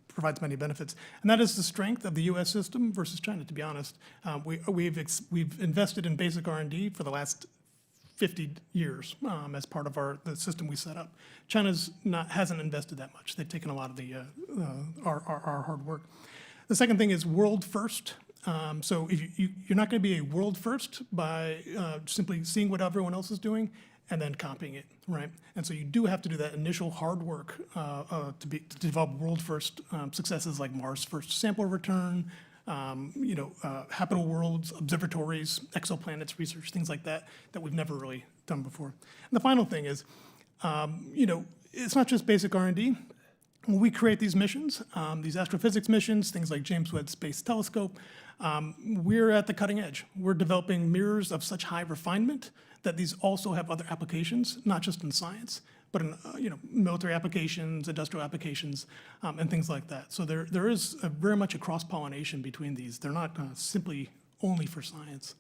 provides many benefits, and that is the strength of the U.S. system versus China. To be honest, we've invested in basic R&D for the last 50 years as part of the system we set up. Hasn't invested that much. They've taken a lot of our hard work. The second thing is world first. So if you're not going to be a world first by simply seeing what everyone else is doing and then copying it, right? And so you do have to do that initial hard work to develop world first successes like Mars first sample return, habitable worlds, observatories, exoplanets research, things like that we've never really done before. And the final thing is, it's not just basic R&D. When we create these missions, these astrophysics missions, things like James Webb Space Telescope, we're at the cutting edge. We're developing mirrors of such high refinement that these also have other applications, not just in science, but in military applications, industrial applications, and things like that. So there is very much a cross-pollination between these. They're not simply only for science.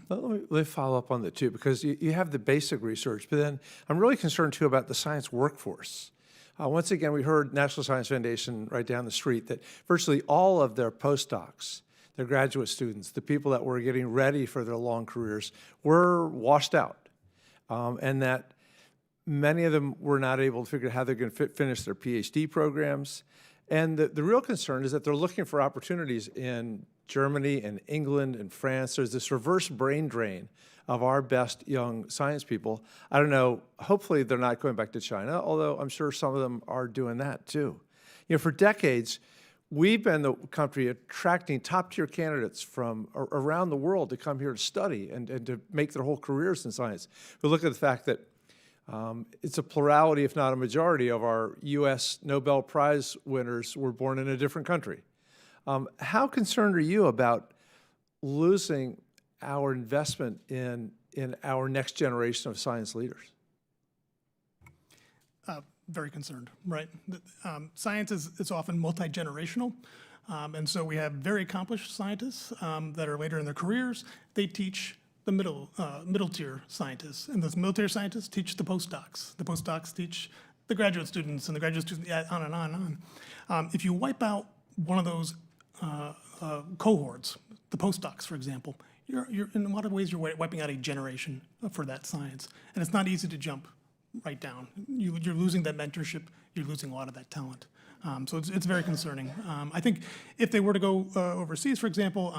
Let me follow up on that too, because you have the basic research, but then I'm really concerned too about the science workforce. Once again, we heard National Science Foundation right down the street that virtually all of their postdocs, their graduate students, the people that were getting ready for their long careers were washed out, and that many of them were not able to figure out how they're going to finish their PhD programs. And the real concern is that they're looking for opportunities in Germany and England and France. There's this reverse brain drain of our best young science people. I don't know, hopefully they're not going back to China, although I'm sure some of them are doing that too. For decades, we've been the country attracting top-tier candidates from around the world to come here to study and to make their whole careers in science. But look at the fact that it's a plurality, if not a majority, of our U.S. Nobel Prize winners were born in a different country. How concerned are you about losing our investment in our next generation of science leaders? Very concerned, right? Science is often multi-generational, and so we have very accomplished scientists that are later in their careers. They teach the middle tier scientists, and those middle tier scientists teach the postdocs. The postdocs teach the graduate students, and the graduate students, on and on and on. If you wipe out one of those cohorts, the postdocs, for example, you're in a lot of ways you're wiping out a generation for that science, and it's not easy to jump right down. You're losing that mentorship. You're losing a lot of that talent. So it's very concerning. I think if they were to go overseas, for example,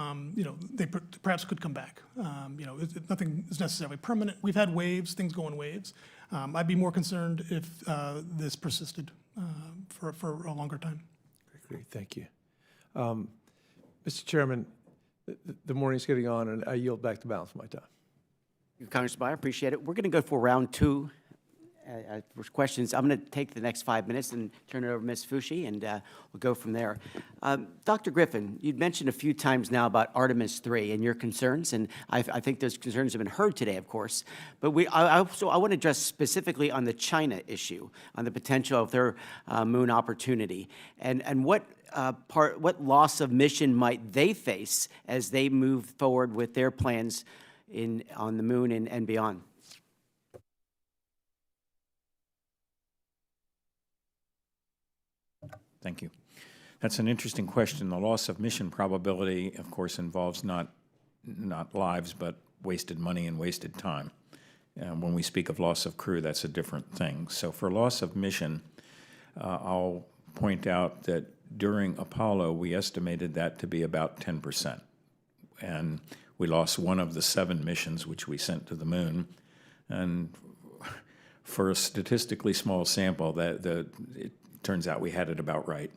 they perhaps could come back. Nothing is necessarily permanent. We've had waves, things go in waves. I'd be more concerned if this persisted for a longer time. Great, thank you. Mr. Chairman, the morning's getting on, and I yield back the balance of my time. Congressman, I appreciate it. We're going to go for round two for questions. I'm going to take the next 5 minutes and turn it over to Ms. Fushi, and we'll go from there. Dr. Griffin, you'd mentioned a few times now about Artemis 3 and your concerns, and I think those concerns have been heard today, of course. But I want to address specifically on the China issue, on the potential of their moon opportunity, and what loss of mission might they face as they move forward with their plans on the moon and beyond. Thank you. That's an interesting question. The loss of mission probability, of course, involves not lives, but wasted money and wasted time. When we speak of loss of crew, that's a different thing. So for loss of mission, I'll point out that during Apollo, we estimated that to be about 10%. And we lost one of the 7 missions which we sent to the moon. And for a statistically small sample, it turns out we had it about right.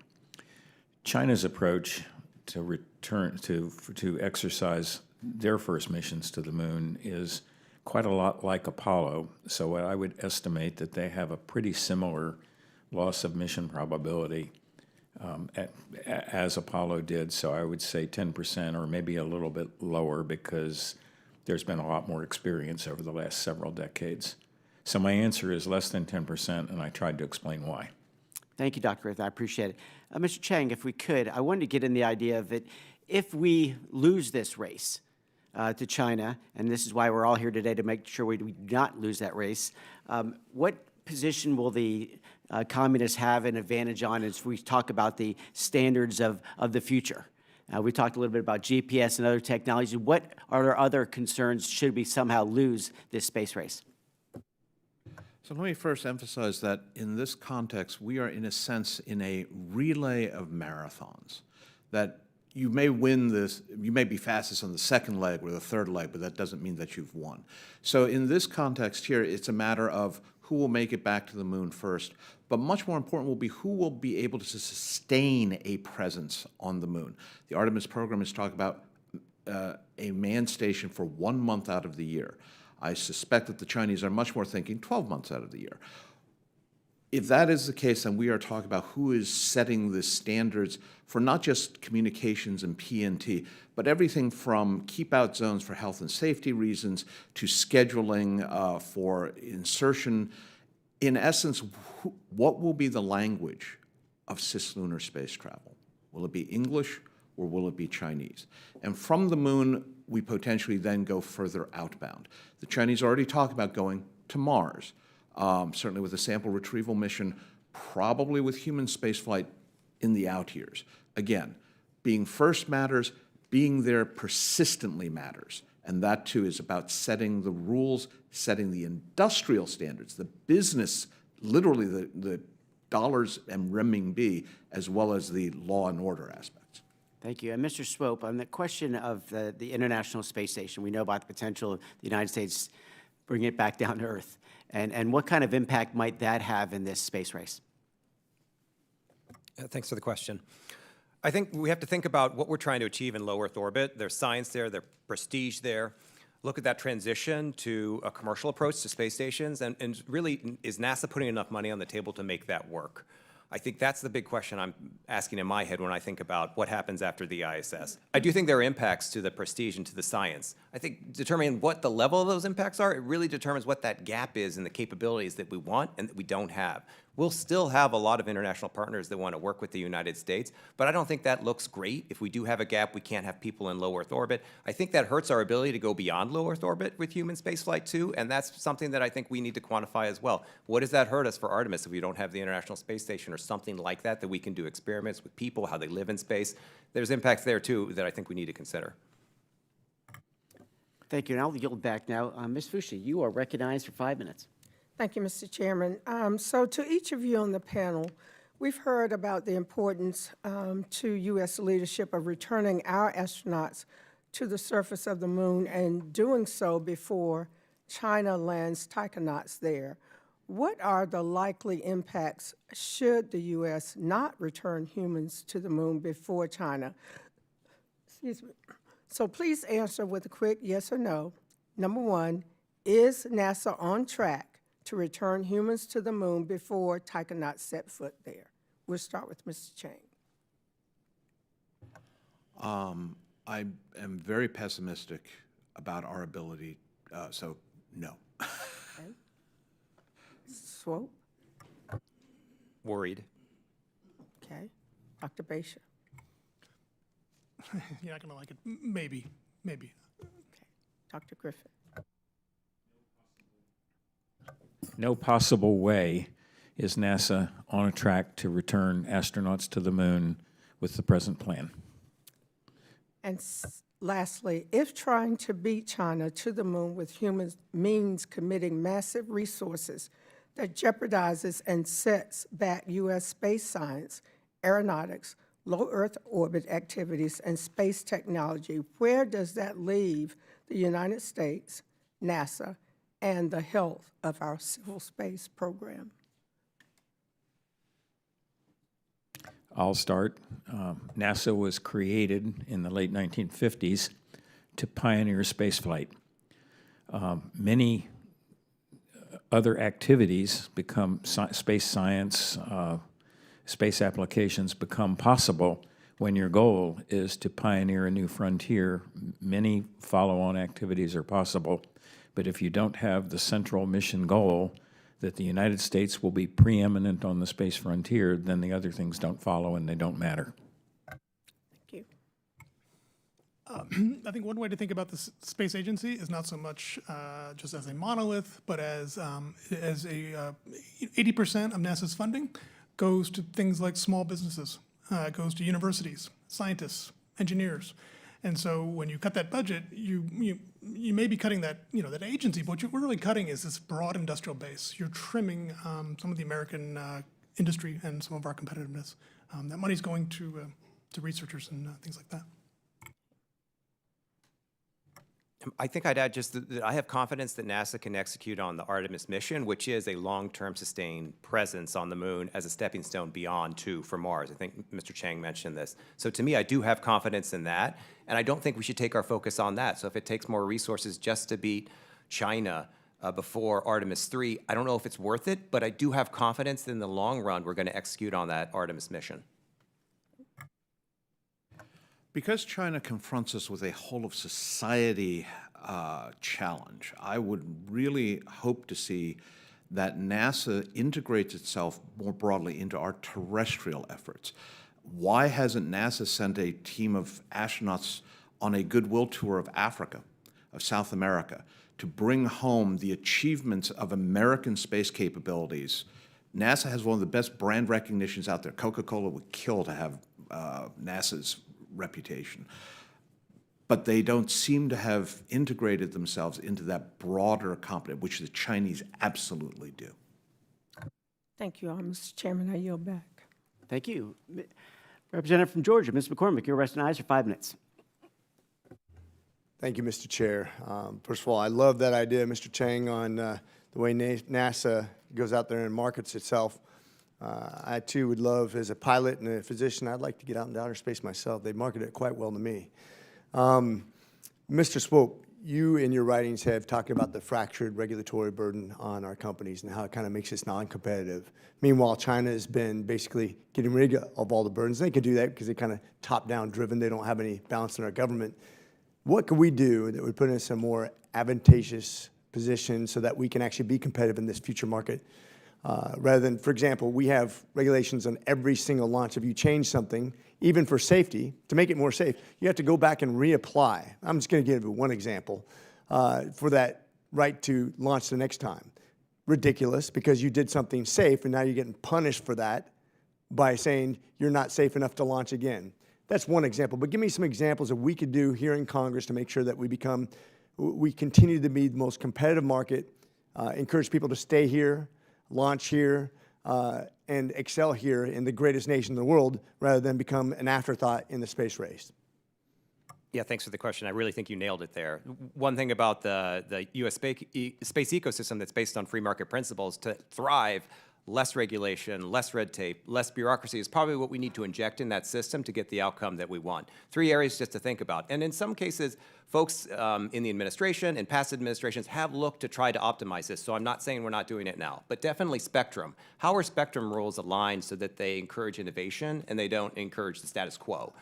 China's approach to return to exercise their first missions to the moon is quite a lot like Apollo. So I would estimate that they have a pretty similar loss of mission probability as Apollo did. So I would say 10% or maybe a little bit lower because there's been a lot more experience over the last several decades. So my answer is less than 10%, and I tried to explain why. Thank you, Dr. Griffin. I appreciate it. Mr. Chang, if we could, I wanted to get in the idea of that if we lose this race to China, and this is why we're all here today to make sure we do not lose that race, what position will the communists have an advantage on as we talk about the standards of the future? We talked a little bit about GPS and other technologies. What are there other concerns should we somehow lose this space race? So let me first emphasize that in this context, we are in a sense in a relay of marathons. That you may win this, you may be fastest on the second leg or the third leg, but that doesn't mean that you've won. So in this context here, it's a matter of who will make it back to the moon first, but much more important will be who will be able to sustain a presence on the moon. The Artemis program is talking about a manned station for 1 month out of the year. I suspect that the Chinese are much more thinking 12 months out of the year. If that is the case, then we are talking about who is setting the standards for not just communications and PNT, but everything from keep-out zones for health and safety reasons to scheduling for insertion. In essence, what will be the language of cislunar space travel? Will it be English or will it be Chinese? And from the moon, we potentially then go further outbound. The Chinese already talk about going to Mars, certainly with a sample retrieval mission, probably with human spaceflight in the out years. Again, being first matters, being there persistently matters. And that too is about setting the rules, setting the industrial standards, the business, literally the dollars and renminbi, as well as the law and order aspects. Thank you. And Mr. Swope, on the question of the International Space Station, we know about the potential of the United States bringing it back down to Earth. And what kind of impact might that have in this space race? Thanks for the question. I think we have to think about what we're trying to achieve in low Earth orbit. There's science there, there's prestige there. Look at that transition to a commercial approach to space stations, and really, is NASA putting enough money on the table to make that work? I think that's the big question I'm asking in my head when I think about what happens after the ISS. I do think there are impacts to the prestige and to the science. I think determining what the level of those impacts are, it really determines what that gap is in the capabilities that we want and that we don't have. We'll still have a lot of international partners that want to work with the United States, but I don't think that looks great. If we do have a gap, we can't have people in low Earth orbit. I think that hurts our ability to go beyond low Earth orbit with human spaceflight too, and that's something that I think we need to quantify as well. What does that hurt us for Artemis if we don't have the International Space Station or something like that, that we can do experiments with people, how they live in space? There's impacts there too that I think we need to consider. Thank you. And I'll yield back now. Ms. Fushi, you are recognized for 5 minutes. Thank you, Mr. Chairman. So to each of you on the panel, we've heard about the importance to U.S. leadership of returning our astronauts to the surface of the moon and doing so before China lands taikonauts there. What are the likely impacts should the U.S. not return humans to the moon before China? Excuse me. So please answer with a quick yes or no. Number one, is NASA on track to return humans to the moon before taikonauts set foot there? We'll start with Mr. Chang. I am very pessimistic about our ability, so no. Okay. Swope. Worried. Okay. Dr. Baisha. You're not going to like it. Maybe. Okay. Dr. Griffin. No possible way is NASA on a track to return astronauts to the moon with the present plan. And lastly, if trying to beat China to the moon with humans means committing massive resources that jeopardizes and sets back U.S. space science, aeronautics, low Earth orbit activities, and space technology, where does that leave the United States, NASA, and the health of our civil space program? I'll start. NASA was created in the late 1950s to pioneer spaceflight. Many other activities become space science, space applications become possible when your goal is to pioneer a new frontier. Many follow-on activities are possible, but if you don't have the central mission goal that the United States will be preeminent on the space frontier, then the other things don't follow and they don't matter. Thank you. I think one way to think about the space agency is not so much just as a monolith, but as 80% of NASA's funding goes to things like small businesses, goes to universities, scientists, engineers. And so when you cut that budget, you may be cutting that, that agency, but what you're really cutting is this broad industrial base. You're trimming some of the American industry and some of our competitiveness. That money's going to researchers and things like that. I think I'd add just that I have confidence that NASA can execute on the Artemis mission, which is a long-term sustained presence on the moon as a stepping stone beyond for Mars. I think Mr. Chang mentioned this. So to me, I do have confidence in that, and I don't think we should take our focus on that. So if it takes more resources just to beat China before Artemis 3, I don't know if it's worth it, but I do have confidence that in the long run, we're going to execute on that Artemis mission. Because China confronts us with a whole of society challenge, I would really hope to see that NASA integrates itself more broadly into our terrestrial efforts. Why hasn't NASA sent a team of astronauts on a goodwill tour of Africa, of South America, to bring home the achievements of American space capabilities? NASA has one of the best brand recognitions out there. Coca-Cola would kill to have NASA's reputation. But they don't seem to have integrated themselves into that broader competence, which the Chinese absolutely do. Thank you, Mr. Chairman. I yield back. Thank you. Representative from Georgia, Ms. McCormick, you're recognized for 5 minutes. Thank you, Mr. Chair. First of all, I love that idea, Mr. Chang, on the way NASA goes out there and markets itself. I, too, would love, as a pilot and a physician, I'd like to get out into outer space myself. They market it quite well to me. Mr. Swope, you in your writings have talked about the fractured regulatory burden on our companies and how it kind of makes us non-competitive. Meanwhile, China has been basically getting rid of all the burdens. They can do that because they're kind of top-down driven. They don't have any balance in our government. What can we do that would put us in a more advantageous position so that we can actually be competitive in this future market? Rather than, for example, we have regulations on every single launch. If you change something, even for safety, to make it more safe, you have to go back and reapply. I'm just going to give you one example for that right to launch the next time. Ridiculous, because you did something safe, and now you're getting punished for that by saying you're not safe enough to launch again. That's one example, but give me some examples that we could do here in Congress to make sure that we continue to be the most competitive market encourage people to stay here, launch here, and excel here in the greatest nation in the world rather than become an afterthought in the space race. Yeah, thanks for the question. I really think you nailed it there. One thing about the U.S. space ecosystem that's based on free market principles to thrive, less regulation, less red tape, less bureaucracy is probably what we need to inject in that system to get the outcome that we want. 3 areas just to think about. And in some cases, folks in the administration and past administrations have looked to try to optimize this. So I'm not saying we're not doing it now, but definitely spectrum. How are spectrum rules aligned so that they encourage innovation and they don't encourage the status quo?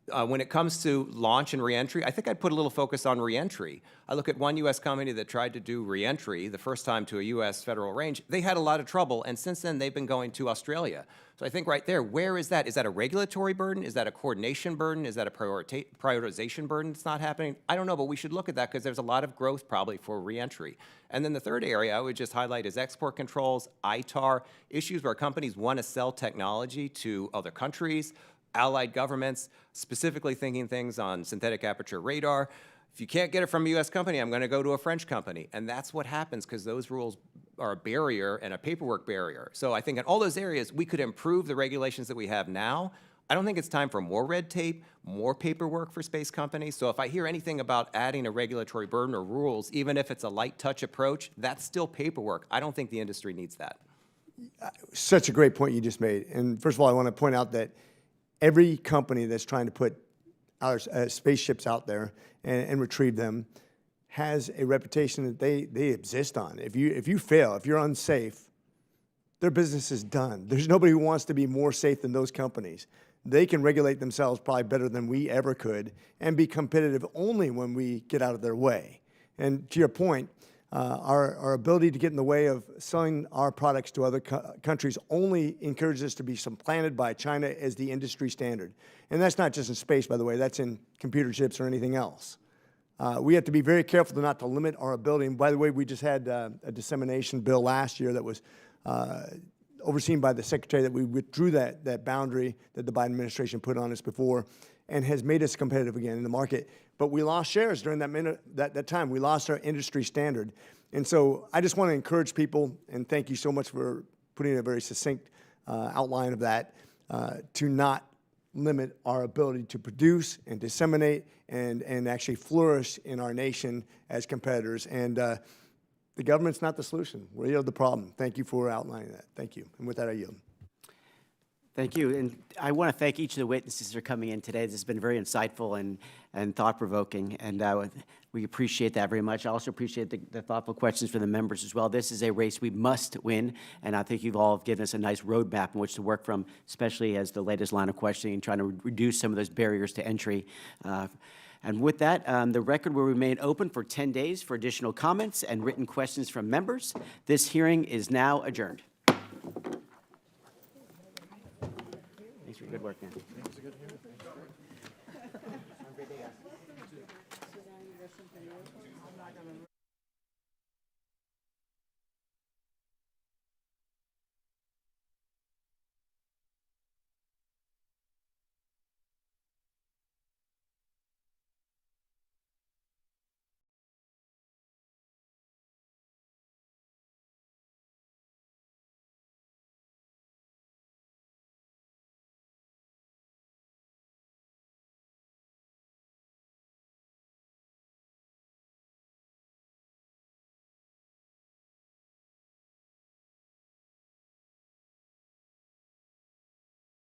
When it comes to launch and reentry, I think I'd put a little focus on reentry. I look at one U.S. company that tried to do reentry the first time to a U.S. federal range. They had a lot of trouble, and since then they've been going to Australia. So I think right there, where is that? Is that a regulatory burden? Is that a coordination burden? Is that a prioritization burden that's not happening? I don't know, but we should look at that because there's a lot of growth probably for reentry. And then the third area I would just highlight is export controls, ITAR, issues where companies want to sell technology to other countries, allied governments, specifically thinking things on synthetic aperture radar. If you can't get it from a U.S. company, I'm going to go to a French company. And that's what happens because those rules are a barrier and a paperwork barrier. So I think in all those areas, we could improve the regulations that we have now. I don't think it's time for more red tape, more paperwork for space companies. So if I hear anything about adding a regulatory burden or rules, even if it's a light touch approach, that's still paperwork. I don't think the industry needs that. Such a great point you just made. And first of all, I want to point out that every company that's trying to put our spaceships out there and retrieve them has a reputation that they exist on. If you fail, if you're unsafe, their business is done. There's nobody who wants to be more safe than those companies. They can regulate themselves probably better than we ever could and be competitive only when we get out of their way. And to your point, our ability to get in the way of selling our products to other countries only encourages us to be supplanted by China as the industry standard. And that's not just in space, by the way. That's in computer chips or anything else. We have to be very careful not to limit our ability. And by the way, we just had a dissemination bill last year that was overseen by the Secretary that we withdrew that boundary that the Biden administration put on us before and has made us competitive again in the market. But we lost shares during that time. We lost our industry standard. And so I just want to encourage people, and thank you so much for putting a very succinct outline of that, to not limit our ability to produce and disseminate and actually flourish in our nation as competitors. And the government's not the solution. We're the problem. Thank you for outlining that. Thank you. And with that, I yield. Thank you. And I want to thank each of the witnesses for coming in today. This has been very insightful and thought-provoking, and we appreciate that very much. I also appreciate the thoughtful questions from the members as well. This is a race we must win, and I think you've all given us a nice roadmap in which to work from, especially as the latest line of questioning, trying to reduce some of those barriers to entry. And with that, the record will remain open for 10 days for additional comments and written questions from members. This hearing is now adjourned. Thanks for your good work, man.